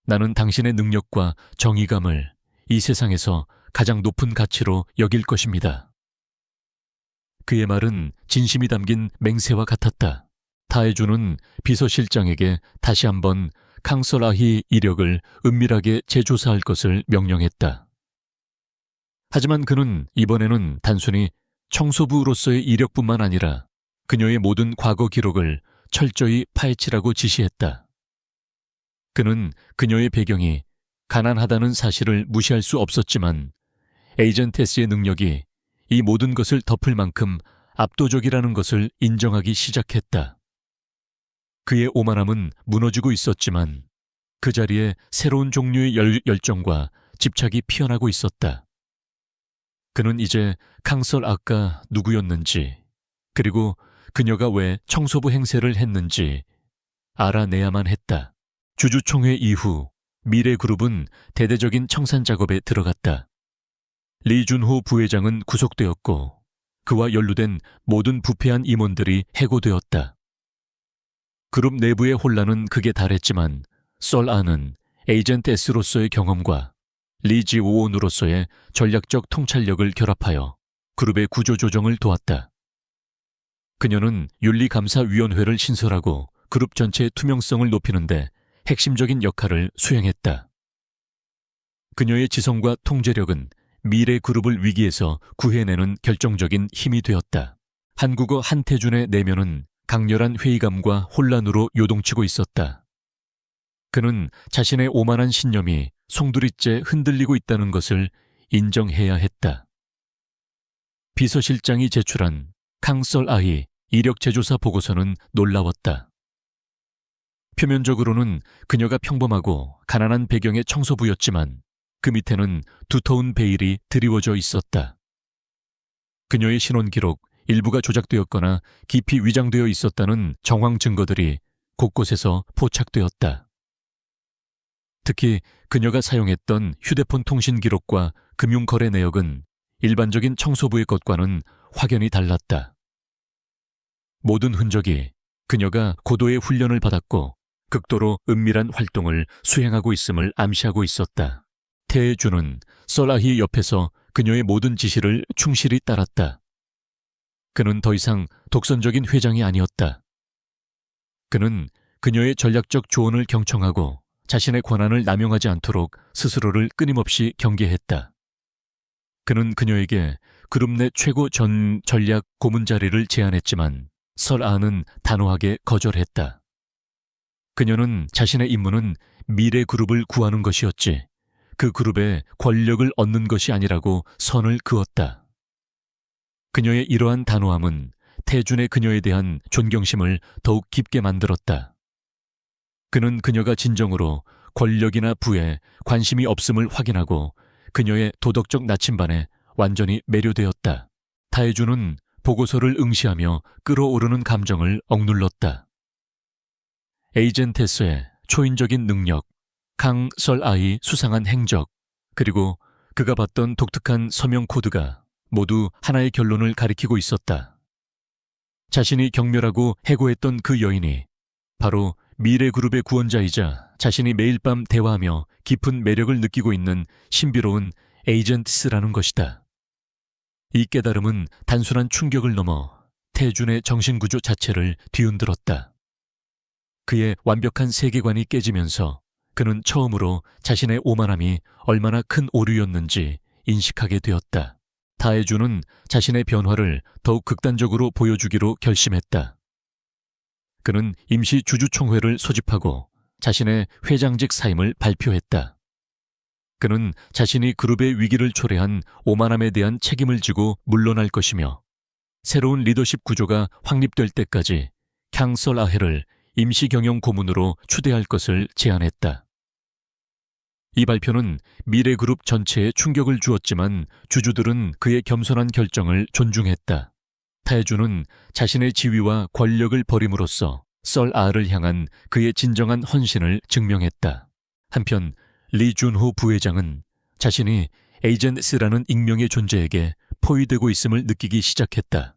Speaker 1: 나는 당신의 능력과 정의감을 이 세상에서 가장 높은 가치로 여길 것입니다. 그의 말은 진심이 담긴 맹세와 같았다. 타해주는 비서실장에게 다시 한번 캉설아히 이력을 은밀하게 재조사할 것을 명령했다. 하지만 그는 이번에는 단순히 청소부로서의 이력뿐만 아니라 그녀의 모든 과거 기록을 철저히 파헤치라고 지시했다. 그는 그녀의 배경이 가난하다는 사실을 무시할 수 없었지만 에이전트 S의 능력이 이 모든 것을 덮을 만큼 압도적이라는 것을 인정하기 시작했다. 그의 오만함은 무너지고 있었지만 그 자리에 새로운 종류의 열정과 집착이 피어나고 있었다. 그는 이제 캉설아가 누구였는지, 그리고 그녀가 왜 청소부 행세를 했는지 알아내야만 했다. 주주총회 이후 미래그룹은 대대적인 청산 작업에 들어갔다. 리준호 부회장은 구속되었고 그와 연루된 모든 부패한 임원들이 해고되었다. 그룹 내부의 혼란은 극에 달했지만 썰아는 에이전트 S로서의 경험과 리지 오온으로서의 전략적 통찰력을 결합하여 그룹의 구조 조정을 도왔다. 그녀는 윤리감사위원회를 신설하고 그룹 전체의 투명성을 높이는데 핵심적인 역할을 수행했다. 그녀의 지성과 통제력은 미래 그룹을 위기에서 구해내는 결정적인 힘이 되었다. 한국어 한태준의 내면은 강렬한 회의감과 혼란으로 요동치고 있었다. 그는 자신의 오만한 신념이 송두리째 흔들리고 있다는 것을 인정해야 했다. 비서실장이 제출한 캉설아의 이력제조사 보고서는 놀라웠다. 표면적으로는 그녀가 평범하고 가난한 배경의 청소부였지만 그 밑에는 두터운 베일이 드리워져 있었다. 그녀의 신원 기록 일부가 조작되었거나 깊이 위장되어 있었다는 정황 증거들이 곳곳에서 포착되었다. 특히 그녀가 사용했던 휴대폰 통신 기록과 금융거래 내역은 일반적인 청소부의 것과는 확연히 달랐다. 모든 흔적이 그녀가 고도의 훈련을 받았고 극도로 은밀한 활동을 수행하고 있음을 암시하고 있었다. 태준은 썰아히 옆에서 그녀의 모든 지시를 충실히 따랐다. 그는 더 이상 독선적인 회장이 아니었다. 그는 그녀의 전략적 조언을 경청하고 자신의 권한을 남용하지 않도록 스스로를 끊임없이 경계했다. 그는 그녀에게 그룹 내 최고 전 전략 고문 자리를 제안했지만 설아는 단호하게 거절했다. 그녀는 자신의 임무는 미래 그룹을 구하는 것이었지 그 그룹의 권력을 얻는 것이 아니라고 선을 그었다. 그녀의 이러한 단호함은 태준의 그녀에 대한 존경심을 더욱 깊게 만들었다. 그는 그녀가 진정으로 권력이나 부에 관심이 없음을 확인하고 그녀의 도덕적 나침반에 완전히 매료되었다. 타해준은 보고서를 응시하며 끓어오르는 감정을 억눌렀다. 에이젠테스의 초인적인 능력, 캉설아의 수상한 행적, 그리고 그가 봤던 독특한 서명 코드가 모두 하나의 결론을 가리키고 있었다. 자신이 경멸하고 해고했던 그 여인이 바로 미래그룹의 구원자이자 자신이 매일 밤 대화하며 깊은 매력을 느끼고 있는 신비로운 에이전트스라는 것이다. 이 깨달음은 단순한 충격을 넘어 태준의 정신구조 자체를 뒤흔들었다. 그의 완벽한 세계관이 깨지면서 그는 처음으로 자신의 오만함이 얼마나 큰 오류였는지 인식하게 되었다. 타해준은 자신의 변화를 더욱 극단적으로 보여주기로 결심했다. 그는 임시 주주총회를 소집하고 자신의 회장직 사임을 발표했다. 그는 자신이 그룹의 위기를 초래한 오만함에 대한 책임을 지고 물러날 것이며 새로운 리더십 구조가 확립될 때까지 캉설아해를 임시경영 고문으로 추대할 것을 제안했다. 이 발표는 미래그룹 전체에 충격을 주었지만 주주들은 그의 겸손한 결정을 존중했다. 타해준은 자신의 지위와 권력을 버림으로써 썰아를 향한 그의 진정한 헌신을 증명했다. 한편 리준호 부회장은 자신이 에이전트스라는 익명의 존재에게 포위되고 있음을 느끼기 시작했다.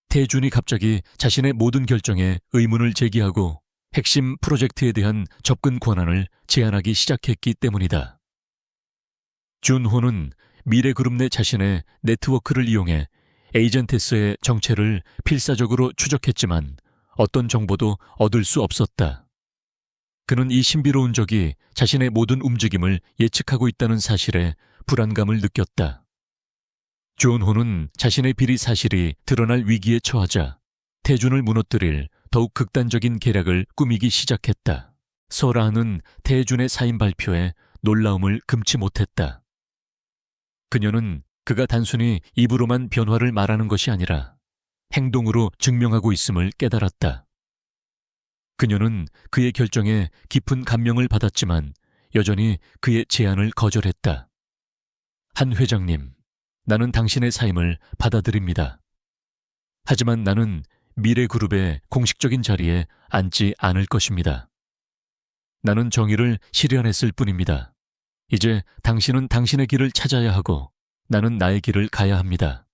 Speaker 1: 태준이 갑자기 자신의 모든 결정에 의문을 제기하고 핵심 프로젝트에 대한 접근 권한을 제한하기 시작했기 때문이다. 준호는 미래그룹 내 자신의 네트워크를 이용해 에이전테스의 정체를 필사적으로 추적했지만 어떤 정보도 얻을 수 없었다. 그는 이 신비로운 적이 자신의 모든 움직임을 예측하고 있다는 사실에 불안감을 느꼈다. 준호는 자신의 비리 사실이 드러날 위기에 처하자 태준을 무너뜨릴 더욱 극단적인 계략을 꾸미기 시작했다. 설아는 태준의 사임 발표에 놀라움을 금치 못했다. 그녀는 그가 단순히 입으로만 변화를 말하는 것이 아니라 행동으로 증명하고 있음을 깨달았다. 그녀는 그의 결정에 깊은 감명을 받았지만 여전히 그의 제안을 거절했다. 한 회장님, 나는 당신의 사임을 받아들입니다. 하지만 나는 미래그룹의 공식적인 자리에 앉지 않을 것입니다. 나는 정의를 실현했을 뿐입니다. 이제 당신은 당신의 길을 찾아야 하고 나는 나의 길을 가야 합니다.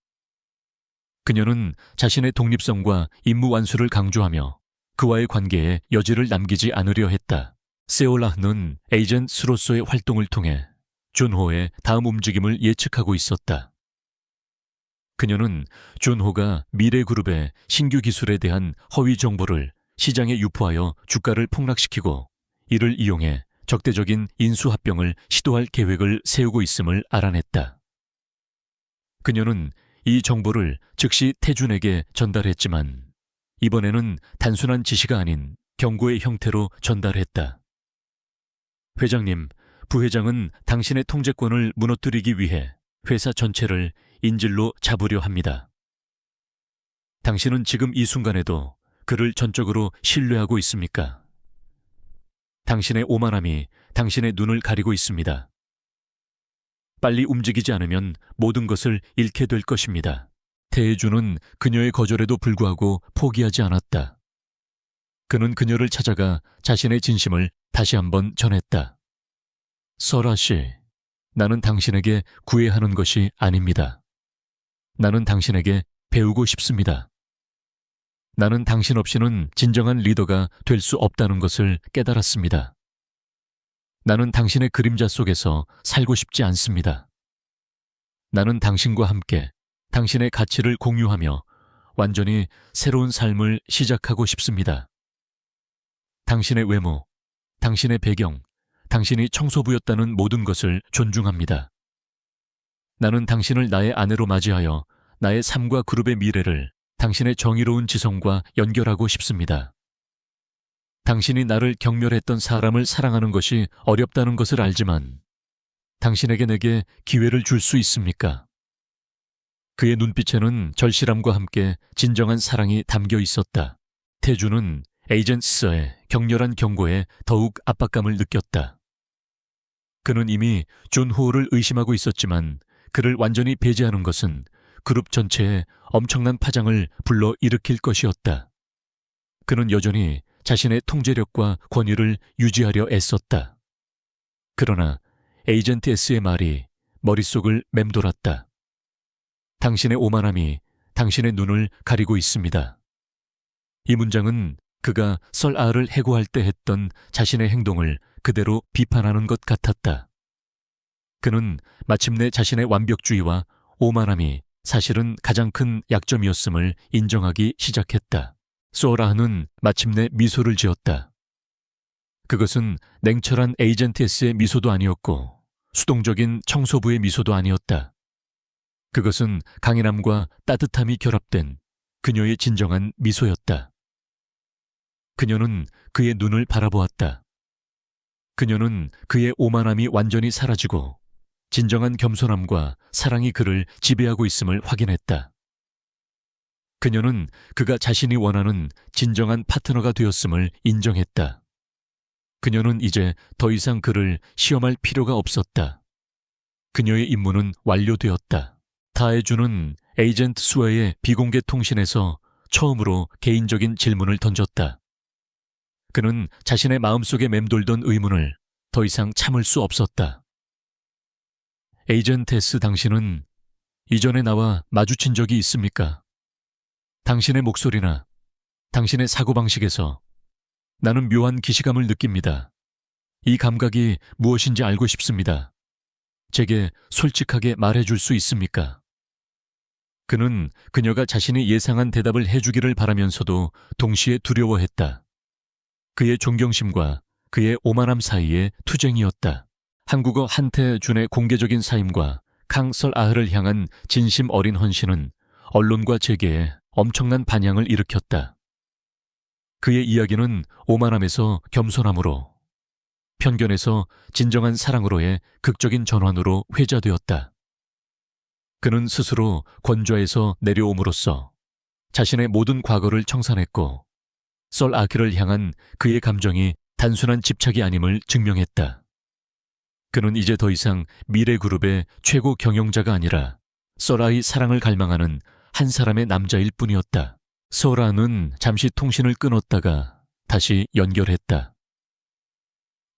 Speaker 1: 그녀는 자신의 독립성과 임무 완수를 강조하며 그와의 관계에 여지를 남기지 않으려 했다. 세올라흐는 에이전트로서의 활동을 통해 준호의 다음 움직임을 예측하고 있었다. 그녀는 준호가 미래그룹의 신규 기술에 대한 허위 정보를 시장에 유포하여 주가를 폭락시키고 이를 이용해 적대적인 인수합병을 시도할 계획을 세우고 있음을 알아냈다. 그녀는 이 정보를 즉시 태준에게 전달했지만 이번에는 단순한 지시가 아닌 경고의 형태로 전달했다. 회장님, 부회장은 당신의 통제권을 무너뜨리기 위해 회사 전체를 인질로 잡으려 합니다. 당신은 지금 이 순간에도 그를 전적으로 신뢰하고 있습니까? 당신의 오만함이 당신의 눈을 가리고 있습니다. 빨리 움직이지 않으면 모든 것을 잃게 될 것입니다. 태해주는 그녀의 거절에도 불구하고 포기하지 않았다. 그는 그녀를 찾아가 자신의 진심을 다시 한번 전했다. 설아 씨, 나는 당신에게 구애하는 것이 아닙니다. 나는 당신에게 배우고 싶습니다. 나는 당신 없이는 진정한 리더가 될 수 없다는 것을 깨달았습니다. 나는 당신의 그림자 속에서 살고 싶지 않습니다. 나는 당신과 함께 당신의 가치를 공유하며 완전히 새로운 삶을 시작하고 싶습니다. 당신의 외모, 당신의 배경, 당신이 청소부였다는 모든 것을 존중합니다. 나는 당신을 나의 아내로 맞이하여 나의 삶과 그룹의 미래를 당신의 정의로운 지성과 연결하고 싶습니다. 당신이 나를 경멸했던 사람을 사랑하는 것이 어렵다는 것을 알지만 당신에게 내게 기회를 줄 수 있습니까? 그의 눈빛에는 절실함과 함께 진정한 사랑이 담겨 있었다. 태주는 에이전트서의 격렬한 경고에 더욱 압박감을 느꼈다. 그는 이미 준호를 의심하고 있었지만 그를 완전히 배제하는 것은 그룹 전체에 엄청난 파장을 불러 일으킬 것이었다. 그는 여전히 자신의 통제력과 권위를 유지하려 애썼다. 그러나 에이전트 S의 말이 머릿속을 맴돌았다. 당신의 오만함이 당신의 눈을 가리고 있습니다. 이 문장은 그가 설 R을 해고할 때 했던 자신의 행동을 그대로 비판하는 것 같았다. 그는 마침내 자신의 완벽주의와 오만함이 사실은 가장 큰 약점이었음을 인정하기 시작했다. 소라흐는 마침내 미소를 지었다. 그것은 냉철한 에이전트 S의 미소도 아니었고 수동적인 청소부의 미소도 아니었다. 그것은 강인함과 따뜻함이 결합된 그녀의 진정한 미소였다. 그녀는 그의 눈을 바라보았다. 그녀는 그의 오만함이 완전히 사라지고 진정한 겸손함과 사랑이 그를 지배하고 있음을 확인했다. 그녀는 그가 자신이 원하는 진정한 파트너가 되었음을 인정했다. 그녀는 이제 더 이상 그를 시험할 필요가 없었다. 그녀의 임무는 완료되었다. 타해주는 에이전트 수와의 비공개 통신에서 처음으로 개인적인 질문을 던졌다. 그는 자신의 마음속에 맴돌던 의문을 더 이상 참을 수 없었다. 에이전트 S 당신은 이전에 나와 마주친 적이 있습니까? 당신의 목소리나 당신의 사고방식에서 나는 묘한 기시감을 느낍니다. 이 감각이 무엇인지 알고 싶습니다. 제게 솔직하게 말해줄 수 있습니까? 그는 그녀가 자신이 예상한 대답을 해주기를 바라면서도 동시에 두려워했다. 그의 존경심과 그의 오만함 사이의 투쟁이었다. 한국어 한태준의 공개적인 사임과 캉설 아흐를 향한 진심 어린 헌신은 언론과 재계에 엄청난 반향을 일으켰다. 그의 이야기는 오만함에서 겸손함으로, 편견에서 진정한 사랑으로의 극적인 전환으로 회자되었다. 그는 스스로 권좌에서 내려옴으로써 자신의 모든 과거를 청산했고 설 아키를 향한 그의 감정이 단순한 집착이 아님을 증명했다. 그는 이제 더 이상 미래그룹의 최고 경영자가 아니라 썰아의 사랑을 갈망하는 한 사람의 남자일 뿐이었다. 썰아는 잠시 통신을 끊었다가 다시 연결했다.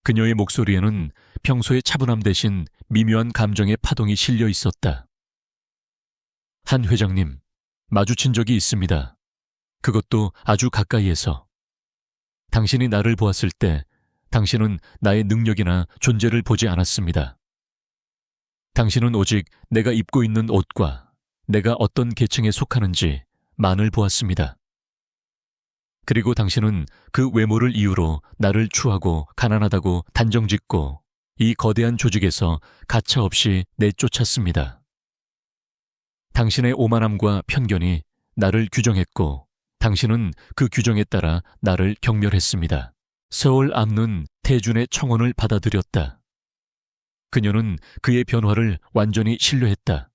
Speaker 1: 그녀의 목소리에는 평소의 차분함 대신 미묘한 감정의 파동이 실려 있었다. 한 회장님, 마주친 적이 있습니다. 그것도 아주 가까이에서. 당신이 나를 보았을 때 당신은 나의 능력이나 존재를 보지 않았습니다. 당신은 오직 내가 입고 있는 옷과 내가 어떤 계층에 속하는지 만을 보았습니다. 그리고 당신은 그 외모를 이유로 나를 추하고 가난하다고 단정짓고 이 거대한 조직에서 가차없이 내쫓았습니다. 당신의 오만함과 편견이 나를 규정했고 당신은 그 규정에 따라 나를 경멸했습니다. 서울 암는 태준의 청혼을 받아들였다. 그녀는 그의 변화를 완전히 신뢰했다.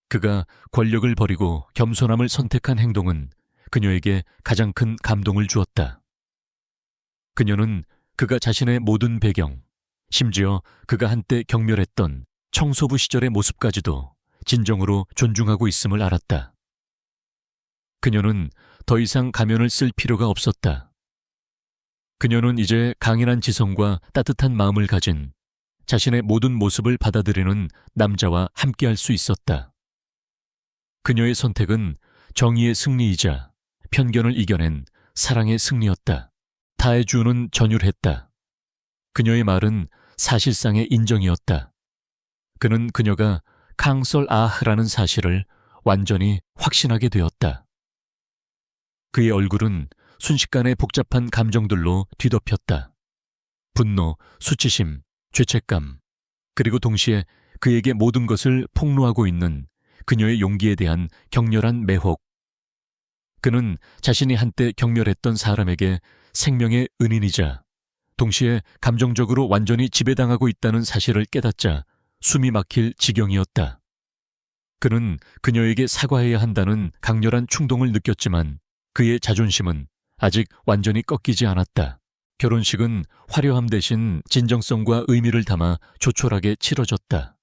Speaker 1: 그가 권력을 버리고 겸손함을 선택한 행동은 그녀에게 가장 큰 감동을 주었다. 그녀는 그가 자신의 모든 배경, 심지어 그가 한때 경멸했던 청소부 시절의 모습까지도 진정으로 존중하고 있음을 알았다. 그녀는 더 이상 가면을 쓸 필요가 없었다. 그녀는 이제 강인한 지성과 따뜻한 마음을 가진 자신의 모든 모습을 받아들이는 남자와 함께할 수 있었다. 그녀의 선택은 정의의 승리이자 편견을 이겨낸 사랑의 승리였다. 타해주는 전율했다. 그녀의 말은 사실상의 인정이었다. 그는 그녀가 캉썰아흐라는 사실을 완전히 확신하게 되었다. 그의 얼굴은 순식간에 복잡한 감정들로 뒤덮였다. 분노, 수치심, 죄책감, 그리고 동시에 그에게 모든 것을 폭로하고 있는 그녀의 용기에 대한 격렬한 매혹. 그는 자신이 한때 경멸했던 사람에게 생명의 은인이자 동시에 감정적으로 완전히 지배당하고 있다는 사실을 깨닫자 숨이 막힐 지경이었다. 그는 그녀에게 사과해야 한다는 강렬한 충동을 느꼈지만 그의 자존심은 아직 완전히 꺾이지 않았다. 결혼식은 화려함 대신 진정성과 의미를 담아 조촐하게 치러졌다.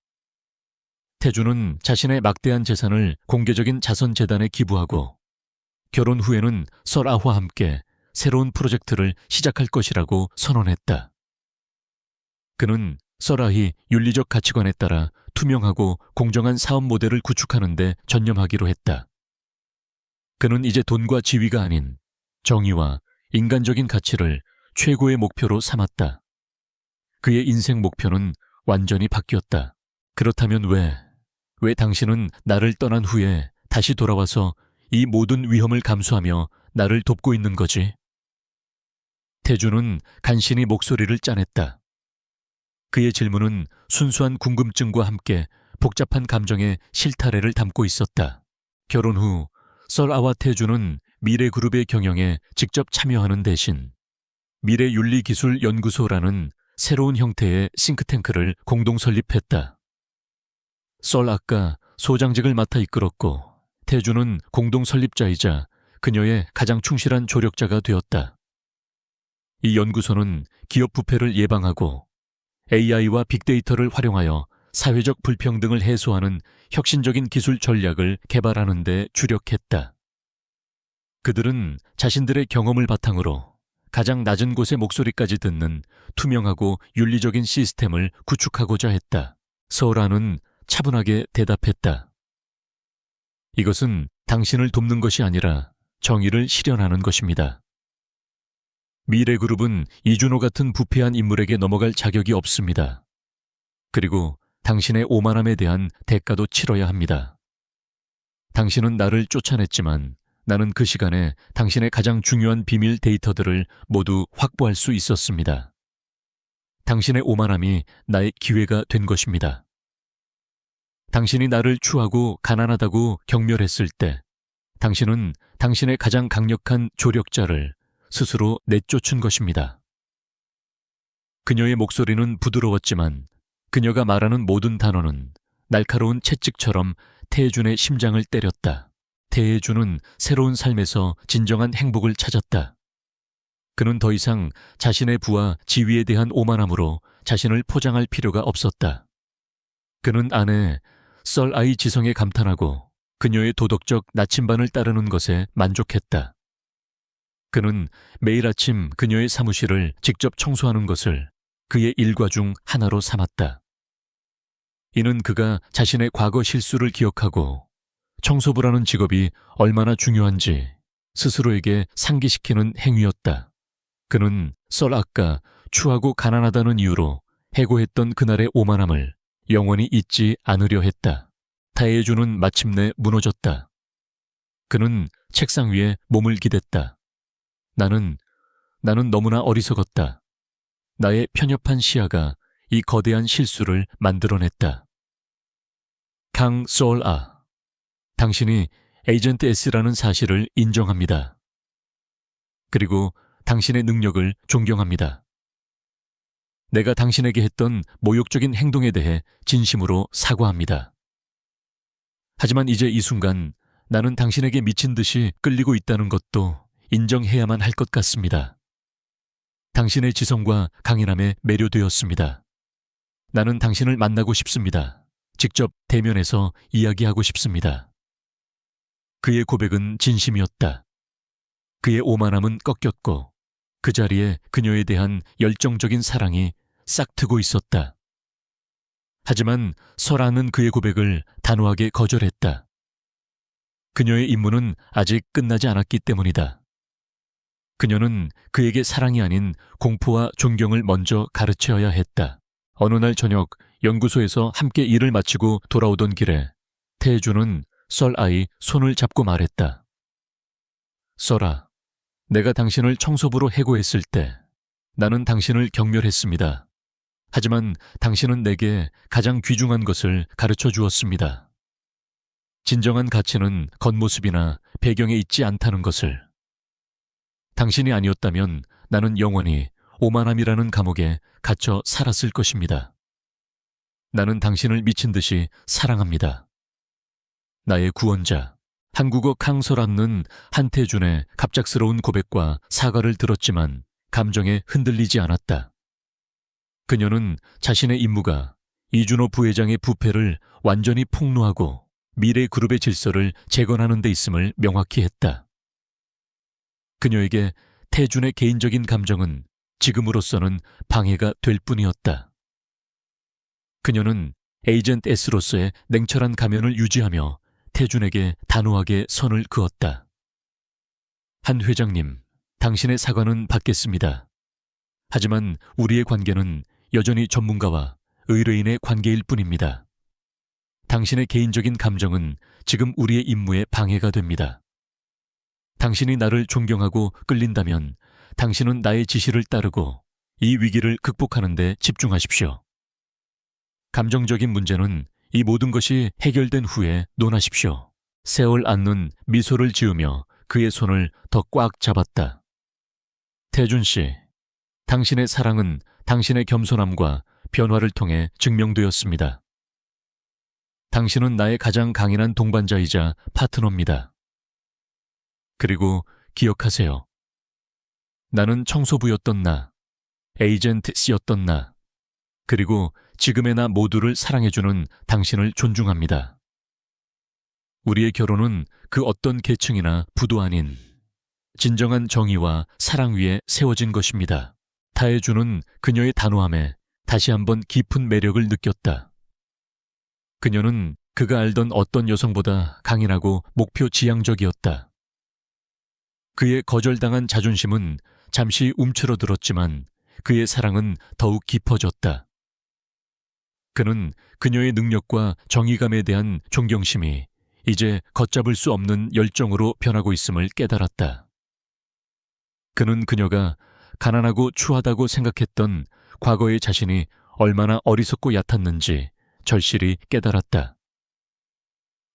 Speaker 1: 태주는 자신의 막대한 재산을 공개적인 자선재단에 기부하고 결혼 후에는 썰아와 함께 새로운 프로젝트를 시작할 것이라고 선언했다. 그는 썰아의 윤리적 가치관에 따라 투명하고 공정한 사업 모델을 구축하는 데 전념하기로 했다. 그는 이제 돈과 지위가 아닌 정의와 인간적인 가치를 최고의 목표로 삼았다. 그의 인생 목표는 완전히 바뀌었다. 그렇다면 왜 당신은 나를 떠난 후에 다시 돌아와서 이 모든 위험을 감수하며 나를 돕고 있는 거지? 태주는 간신히 목소리를 짜냈다. 그의 질문은 순수한 궁금증과 함께 복잡한 감정의 실타래를 담고 있었다. 결혼 후 썰아와 태주는 미래그룹의 경영에 직접 참여하는 대신 미래윤리기술연구소라는 새로운 형태의 싱크탱크를 공동 설립했다. 썰아가 소장직을 맡아 이끌었고 태주는 공동 설립자이자 그녀의 가장 충실한 조력자가 되었다. 이 연구소는 기업 부패를 예방하고 AI와 빅데이터를 활용하여 사회적 불평등을 해소하는 혁신적인 기술 전략을 개발하는 데 주력했다. 그들은 자신들의 경험을 바탕으로 가장 낮은 곳의 목소리까지 듣는 투명하고 윤리적인 시스템을 구축하고자 했다. 서라는 차분하게 대답했다. 이것은 당신을 돕는 것이 아니라 정의를 실현하는 것입니다. 미래그룹은 이준호 같은 부패한 인물에게 넘어갈 자격이 없습니다. 그리고 당신의 오만함에 대한 대가도 치러야 합니다. 당신은 나를 쫓아냈지만 나는 그 시간에 당신의 가장 중요한 비밀 데이터들을 모두 확보할 수 있었습니다. 당신의 오만함이 나의 기회가 된 것입니다. 당신이 나를 추하고 가난하다고 경멸했을 때 당신은 당신의 가장 강력한 조력자를 스스로 내쫓은 것입니다. 그녀의 목소리는 부드러웠지만 그녀가 말하는 모든 단어는 날카로운 채찍처럼 태준의 심장을 때렸다. 태준은 새로운 삶에서 진정한 행복을 찾았다. 그는 더 이상 자신의 부와 지위에 대한 오만함으로 자신을 포장할 필요가 없었다. 그는 아내 썰아이 지성에 감탄하고 그녀의 도덕적 나침반을 따르는 것에 만족했다. 그는 매일 아침 그녀의 사무실을 직접 청소하는 것을 그의 일과 중 하나로 삼았다. 이는 그가 자신의 과거 실수를 기억하고 청소부라는 직업이 얼마나 중요한지 스스로에게 상기시키는 행위였다. 그는 썰아가 추하고 가난하다는 이유로 해고했던 그날의 오만함을 영원히 잊지 않으려 했다. 타에주는 마침내 무너졌다. 그는 책상 위에 몸을 기댔다. 나는 너무나 어리석었다. 나의 편협한 시야가 이 거대한 실수를 만들어냈다. 강 썰아, 당신이 에이전트 S라는 사실을 인정합니다. 그리고 당신의 능력을 존경합니다. 내가 당신에게 했던 모욕적인 행동에 대해 진심으로 사과합니다. 하지만 이제 이 순간 나는 당신에게 미친 듯이 끌리고 있다는 것도 인정해야만 할 것 같습니다. 당신의 지성과 강인함에 매료되었습니다. 나는 당신을 만나고 싶습니다. 직접 대면해서 이야기하고 싶습니다. 그의 고백은 진심이었다. 그의 오만함은 꺾였고 그 자리에 그녀에 대한 열정적인 사랑이 싹트고 있었다. 하지만 설아는 그의 고백을 단호하게 거절했다. 그녀의 임무는 아직 끝나지 않았기 때문이다. 그녀는 그에게 사랑이 아닌 공포와 존경을 먼저 가르쳐야 했다. 어느 날 저녁 연구소에서 함께 일을 마치고 돌아오던 길에 태주는 썰아의 손을 잡고 말했다. 썰아, 내가 당신을 청소부로 해고했을 때 나는 당신을 경멸했습니다. 하지만 당신은 내게 가장 귀중한 것을 가르쳐 주었습니다. 진정한 가치는 겉모습이나 배경에 있지 않다는 것을. 당신이 아니었다면 나는 영원히 오만함이라는 감옥에 갇혀 살았을 것입니다. 나는 당신을 미친 듯이 사랑합니다. 나의 구원자, 한국어 강설아는 한태준의 갑작스러운 고백과 사과를 들었지만 감정에 흔들리지 않았다. 그녀는 자신의 임무가 이준호 부회장의 부패를 완전히 폭로하고 미래 그룹의 질서를 재건하는 데 있음을 명확히 했다. 그녀에게 태준의 개인적인 감정은 지금으로서는 방해가 될 뿐이었다. 그녀는 에이전트 S로서의 냉철한 가면을 유지하며 태준에게 단호하게 선을 그었다. 한 회장님, 당신의 사과는 받겠습니다. 하지만 우리의 관계는 여전히 전문가와 의뢰인의 관계일 뿐입니다. 당신의 개인적인 감정은 지금 우리의 임무에 방해가 됩니다. 당신이 나를 존경하고 끌린다면 당신은 나의 지시를 따르고 이 위기를 극복하는 데 집중하십시오. 감정적인 문제는 이 모든 것이 해결된 후에 논하십시오. 세월안는 미소를 지으며 그의 손을 더 꽉 잡았다. 태준 씨, 당신의 사랑은 당신의 겸손함과 변화를 통해 증명되었습니다. 당신은 나의 가장 강인한 동반자이자 파트너입니다. 그리고 기억하세요. 나는 청소부였던 나, 에이전트 C였던 나, 그리고 지금의 나 모두를 사랑해주는 당신을 존중합니다. 우리의 결혼은 그 어떤 계층이나 부도 아닌 진정한 정의와 사랑 위에 세워진 것입니다. 타에주는 그녀의 단호함에 다시 한번 깊은 매력을 느꼈다. 그녀는 그가 알던 어떤 여성보다 강인하고 목표 지향적이었다. 그의 거절당한 자존심은 잠시 움츠러들었지만 그의 사랑은 더욱 깊어졌다. 그는 그녀의 능력과 정의감에 대한 존경심이 이제 걷잡을 수 없는 열정으로 변하고 있음을 깨달았다. 그는 그녀가 가난하고 추하다고 생각했던 과거의 자신이 얼마나 어리석고 얕았는지 절실히 깨달았다.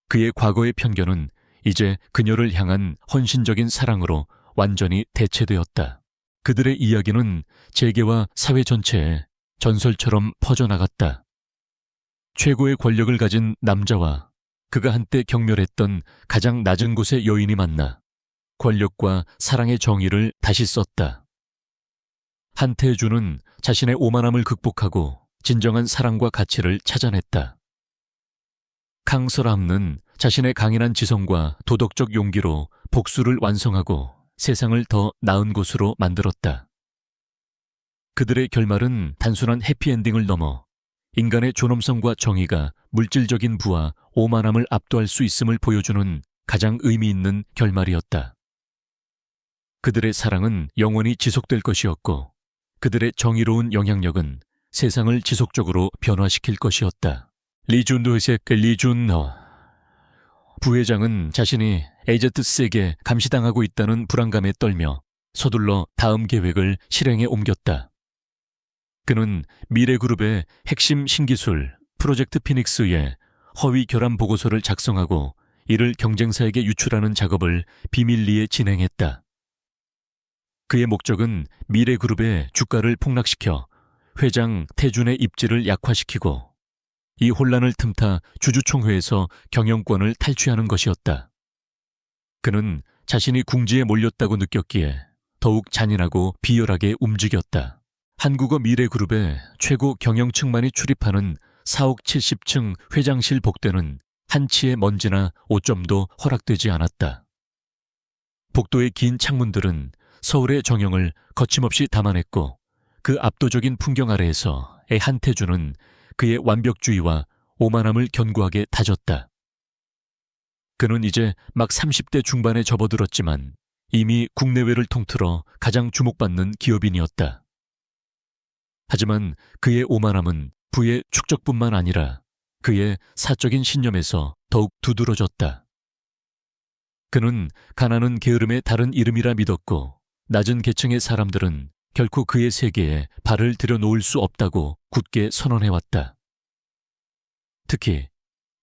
Speaker 1: 그의 과거의 편견은 이제 그녀를 향한 헌신적인 사랑으로 완전히 대체되었다. 그들의 이야기는 재계와 사회 전체에 전설처럼 퍼져나갔다. 최고의 권력을 가진 남자와 그가 한때 경멸했던 가장 낮은 곳의 여인이 만나 권력과 사랑의 정의를 다시 썼다. 한태주는 자신의 오만함을 극복하고 진정한 사랑과 가치를 찾아냈다. 캉서람는 자신의 강인한 지성과 도덕적 용기로 복수를 완성하고 세상을 더 나은 곳으로 만들었다. 그들의 결말은 단순한 해피엔딩을 넘어 인간의 존엄성과 정의가 물질적인 부와 오만함을 압도할 수 있음을 보여주는 가장 의미 있는 결말이었다. 그들의 사랑은 영원히 지속될 것이었고 그들의 정의로운 영향력은 세상을 지속적으로 변화시킬 것이었다. 리준너 부회장은 자신이 에제트스에게 감시당하고 있다는 불안감에 떨며 서둘러 다음 계획을 실행에 옮겼다. 그는 미래그룹의 핵심 신기술 프로젝트 피닉스의 허위 결함 보고서를 작성하고 이를 경쟁사에게 유출하는 작업을 비밀리에 진행했다. 그의 목적은 미래그룹의 주가를 폭락시켜 회장 태준의 입지를 약화시키고 이 혼란을 틈타 주주총회에서 경영권을 탈취하는 것이었다. 그는 자신이 궁지에 몰렸다고 느꼈기에 더욱 잔인하고 비열하게 움직였다. 한국어 미래그룹의 최고 경영층만이 출입하는 4억 70층 회장실 복도는 한치의 먼지나 오점도 허락되지 않았다. 복도의 긴 창문들은 서울의 정형을 거침없이 담아냈고 그 압도적인 풍경 아래에서 한태준은 그의 완벽주의와 오만함을 견고하게 다졌다. 그는 이제 막 30대 중반에 접어들었지만 이미 국내외를 통틀어 가장 주목받는 기업인이었다. 하지만 그의 오만함은 부의 축적뿐만 아니라 그의 사적인 신념에서 더욱 두드러졌다. 그는 가난은 게으름의 다른 이름이라 믿었고 낮은 계층의 사람들은 결코 그의 세계에 발을 들여놓을 수 없다고 굳게 선언해왔다. 특히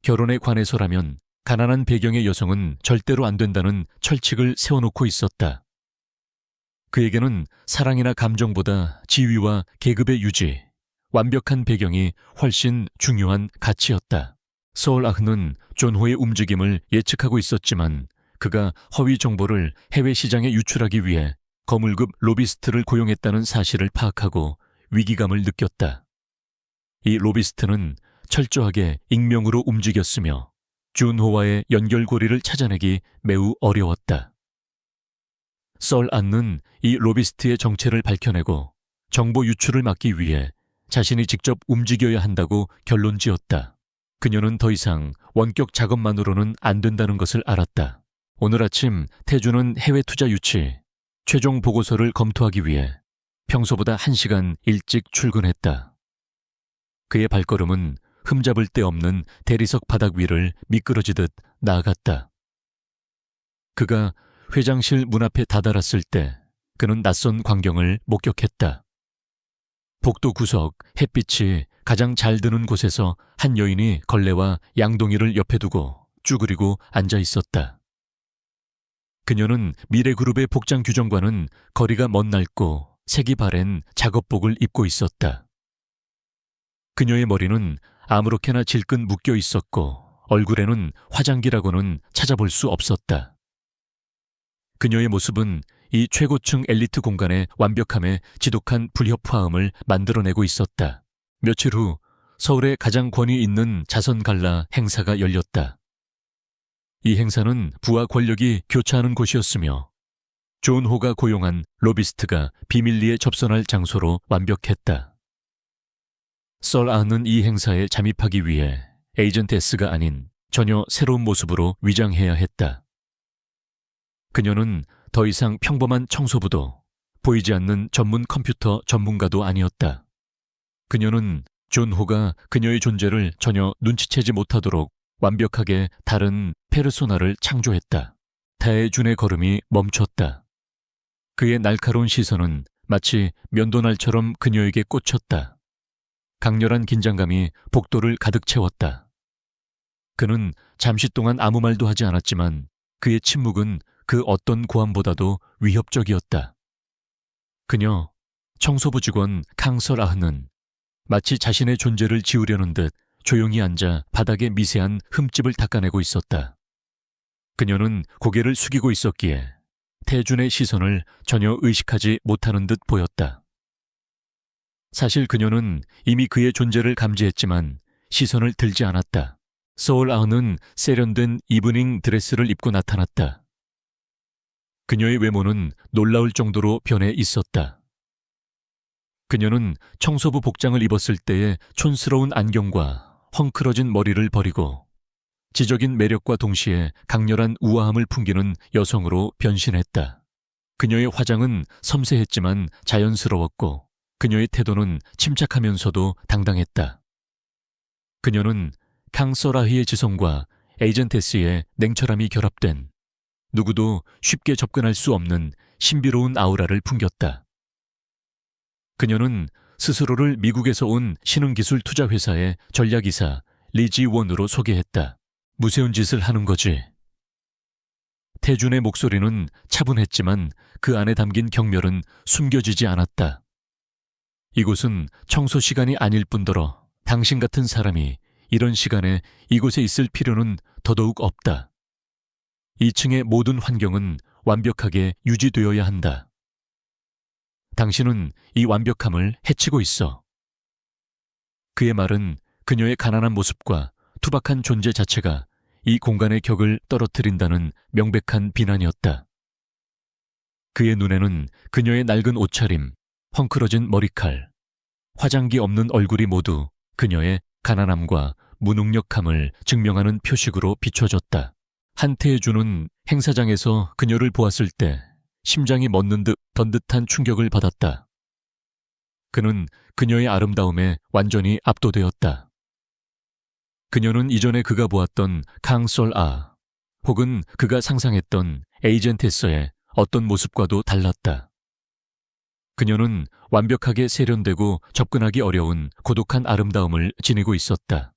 Speaker 1: 결혼에 관해서라면 가난한 배경의 여성은 절대로 안 된다는 철칙을 세워놓고 있었다. 그에게는 사랑이나 감정보다 지위와 계급의 유지, 완벽한 배경이 훨씬 중요한 가치였다. 서울아흐는 존호의 움직임을 예측하고 있었지만 그가 허위 정보를 해외 시장에 유출하기 위해 거물급 로비스트를 고용했다는 사실을 파악하고 위기감을 느꼈다. 이 로비스트는 철저하게 익명으로 움직였으며 준호와의 연결고리를 찾아내기 매우 어려웠다. 썰안는 이 로비스트의 정체를 밝혀내고 정보 유출을 막기 위해 자신이 직접 움직여야 한다고 결론지었다. 그녀는 더 이상 원격 작업만으로는 안 된다는 것을 알았다. 오늘 아침 태준은 해외 투자 유치 최종 보고서를 검토하기 위해 평소보다 1시간 일찍 출근했다. 그의 발걸음은 흠잡을 데 없는 대리석 바닥 위를 미끄러지듯 나아갔다. 그가 회장실 문 앞에 다다랐을 때 그는 낯선 광경을 목격했다. 복도 구석 햇빛이 가장 잘 드는 곳에서 한 여인이 걸레와 양동이를 옆에 두고 쭈그리고 앉아 있었다. 그녀는 미래그룹의 복장 규정과는 거리가 먼 낡고 색이 바랜 작업복을 입고 있었다. 그녀의 머리는 아무렇게나 질끈 묶여 있었고 얼굴에는 화장기라고는 찾아볼 수 없었다. 그녀의 모습은 이 최고층 엘리트 공간의 완벽함에 지독한 불협화음을 만들어내고 있었다. 며칠 후 서울의 가장 권위 있는 자선 갈라 행사가 열렸다. 이 행사는 부와 권력이 교차하는 곳이었으며 존호가 고용한 로비스트가 비밀리에 접선할 장소로 완벽했다. 썰아는 이 행사에 잠입하기 위해 에이전테스가 아닌 전혀 새로운 모습으로 위장해야 했다. 그녀는 더 이상 평범한 청소부도 보이지 않는 전문 컴퓨터 전문가도 아니었다. 그녀는 존호가 그녀의 존재를 전혀 눈치채지 못하도록 완벽하게 다른 페르소나를 창조했다. 태준의 걸음이 멈췄다. 그의 날카로운 시선은 마치 면도날처럼 그녀에게 꽂혔다. 강렬한 긴장감이 복도를 가득 채웠다. 그는 잠시 동안 아무 말도 하지 않았지만 그의 침묵은 그 어떤 고함보다도 위협적이었다. 그녀, 청소부 직원 캉설아흐는 마치 자신의 존재를 지우려는 듯 조용히 앉아 바닥에 미세한 흠집을 닦아내고 있었다. 그녀는 고개를 숙이고 있었기에 태준의 시선을 전혀 의식하지 못하는 듯 보였다. 사실 그녀는 이미 그의 존재를 감지했지만 시선을 들지 않았다. 소울 아흐는 세련된 이브닝 드레스를 입고 나타났다. 그녀의 외모는 놀라울 정도로 변해 있었다. 그녀는 청소부 복장을 입었을 때의 촌스러운 안경과 헝클어진 머리를 버리고 지적인 매력과 동시에 강렬한 우아함을 풍기는 여성으로 변신했다. 그녀의 화장은 섬세했지만 자연스러웠고 그녀의 태도는 침착하면서도 당당했다. 그녀는 캉서라히의 지성과 에이전테스의 냉철함이 결합된 누구도 쉽게 접근할 수 없는 신비로운 아우라를 풍겼다. 그녀는 스스로를 미국에서 온 신흥기술 투자회사의 전략이사 리지원으로 소개했다. 무서운 짓을 하는 거지. 태준의 목소리는 차분했지만 그 안에 담긴 경멸은 숨겨지지 않았다. 이곳은 청소 시간이 아닐 뿐더러 당신 같은 사람이 이런 시간에 이곳에 있을 필요는 더더욱 없다. 2층의 모든 환경은 완벽하게 유지되어야 한다. 당신은 이 완벽함을 해치고 있어. 그의 말은 그녀의 가난한 모습과 투박한 존재 자체가 이 공간의 격을 떨어뜨린다는 명백한 비난이었다. 그의 눈에는 그녀의 낡은 옷차림, 헝클어진 머리칼, 화장기 없는 얼굴이 모두 그녀의 가난함과 무능력함을 증명하는 표식으로 비춰졌다. 한태주는 행사장에서 그녀를 보았을 때 심장이 멎는 듯 던 듯한 충격을 받았다. 그는 그녀의 아름다움에 완전히 압도되었다. 그녀는 이전에 그가 보았던 캉솔아 혹은 그가 상상했던 에이젠테스의 어떤 모습과도 달랐다. 그녀는 완벽하게 세련되고 접근하기 어려운 고독한 아름다움을 지니고 있었다.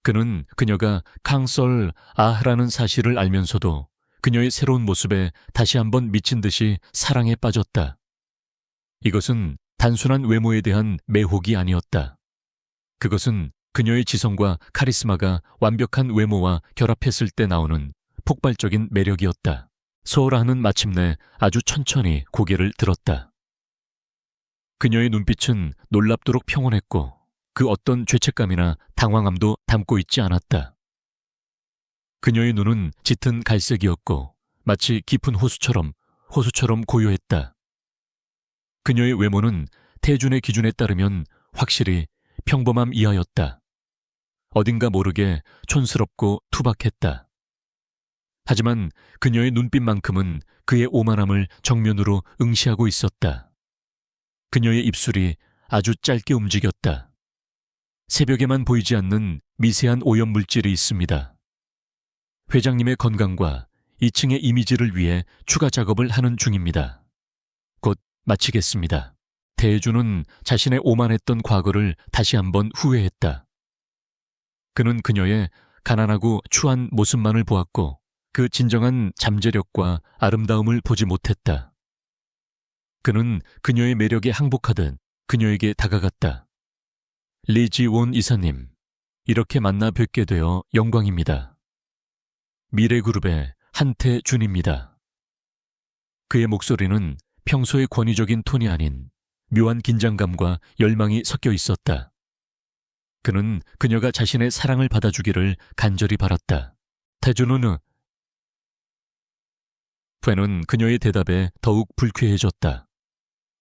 Speaker 1: 그는 그녀가 캉솔아라는 사실을 알면서도 그녀의 새로운 모습에 다시 한번 미친 듯이 사랑에 빠졌다. 이것은 단순한 외모에 대한 매혹이 아니었다. 그것은 그녀의 지성과 카리스마가 완벽한 외모와 결합했을 때 나오는 폭발적인 매력이었다. 소라는 마침내 아주 천천히 고개를 들었다. 그녀의 눈빛은 놀랍도록 평온했고 그 어떤 죄책감이나 당황함도 담고 있지 않았다. 그녀의 눈은 짙은 갈색이었고 마치 깊은 호수처럼 고요했다. 그녀의 외모는 태준의 기준에 따르면 확실히 평범함 이하였다. 어딘가 모르게 촌스럽고 투박했다. 하지만 그녀의 눈빛만큼은 그의 오만함을 정면으로 응시하고 있었다. 그녀의 입술이 아주 짧게 움직였다. 새벽에만 보이지 않는 미세한 오염물질이 있습니다. 회장님의 건강과 2층의 이미지를 위해 추가 작업을 하는 중입니다. 곧 마치겠습니다. 태주는 자신의 오만했던 과거를 다시 한번 후회했다. 그는 그녀의 가난하고 추한 모습만을 보았고 그 진정한 잠재력과 아름다움을 보지 못했다. 그는 그녀의 매력에 항복하듯 그녀에게 다가갔다. 리지원 이사님, 이렇게 만나 뵙게 되어 영광입니다. 미래그룹의 한태준입니다. 그의 목소리는 평소의 권위적인 톤이 아닌 묘한 긴장감과 열망이 섞여 있었다. 그는 그녀가 자신의 사랑을 받아주기를 간절히 바랐다. 태준은 푸에는 그녀의 대답에 더욱 불쾌해졌다.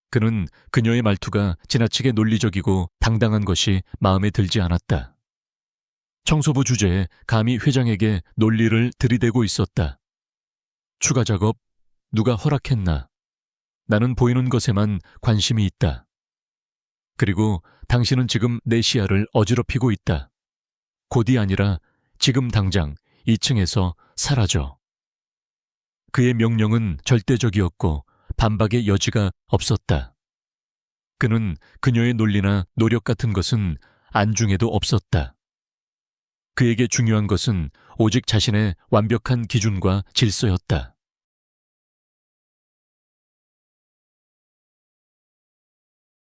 Speaker 1: 그는 그녀의 말투가 지나치게 논리적이고 당당한 것이 마음에 들지 않았다. 청소부 주제에 감히 회장에게 논리를 들이대고 있었다. 추가 작업, 누가 허락했나? 나는 보이는 것에만 관심이 있다. 그리고 당신은 지금 내 시야를 어지럽히고 있다. 곧이 아니라 지금 당장 2층에서 사라져. 그의 명령은 절대적이었고 반박의 여지가 없었다. 그는 그녀의 논리나 노력 같은 것은 안중에도 없었다. 그에게 중요한 것은 오직 자신의 완벽한 기준과 질서였다.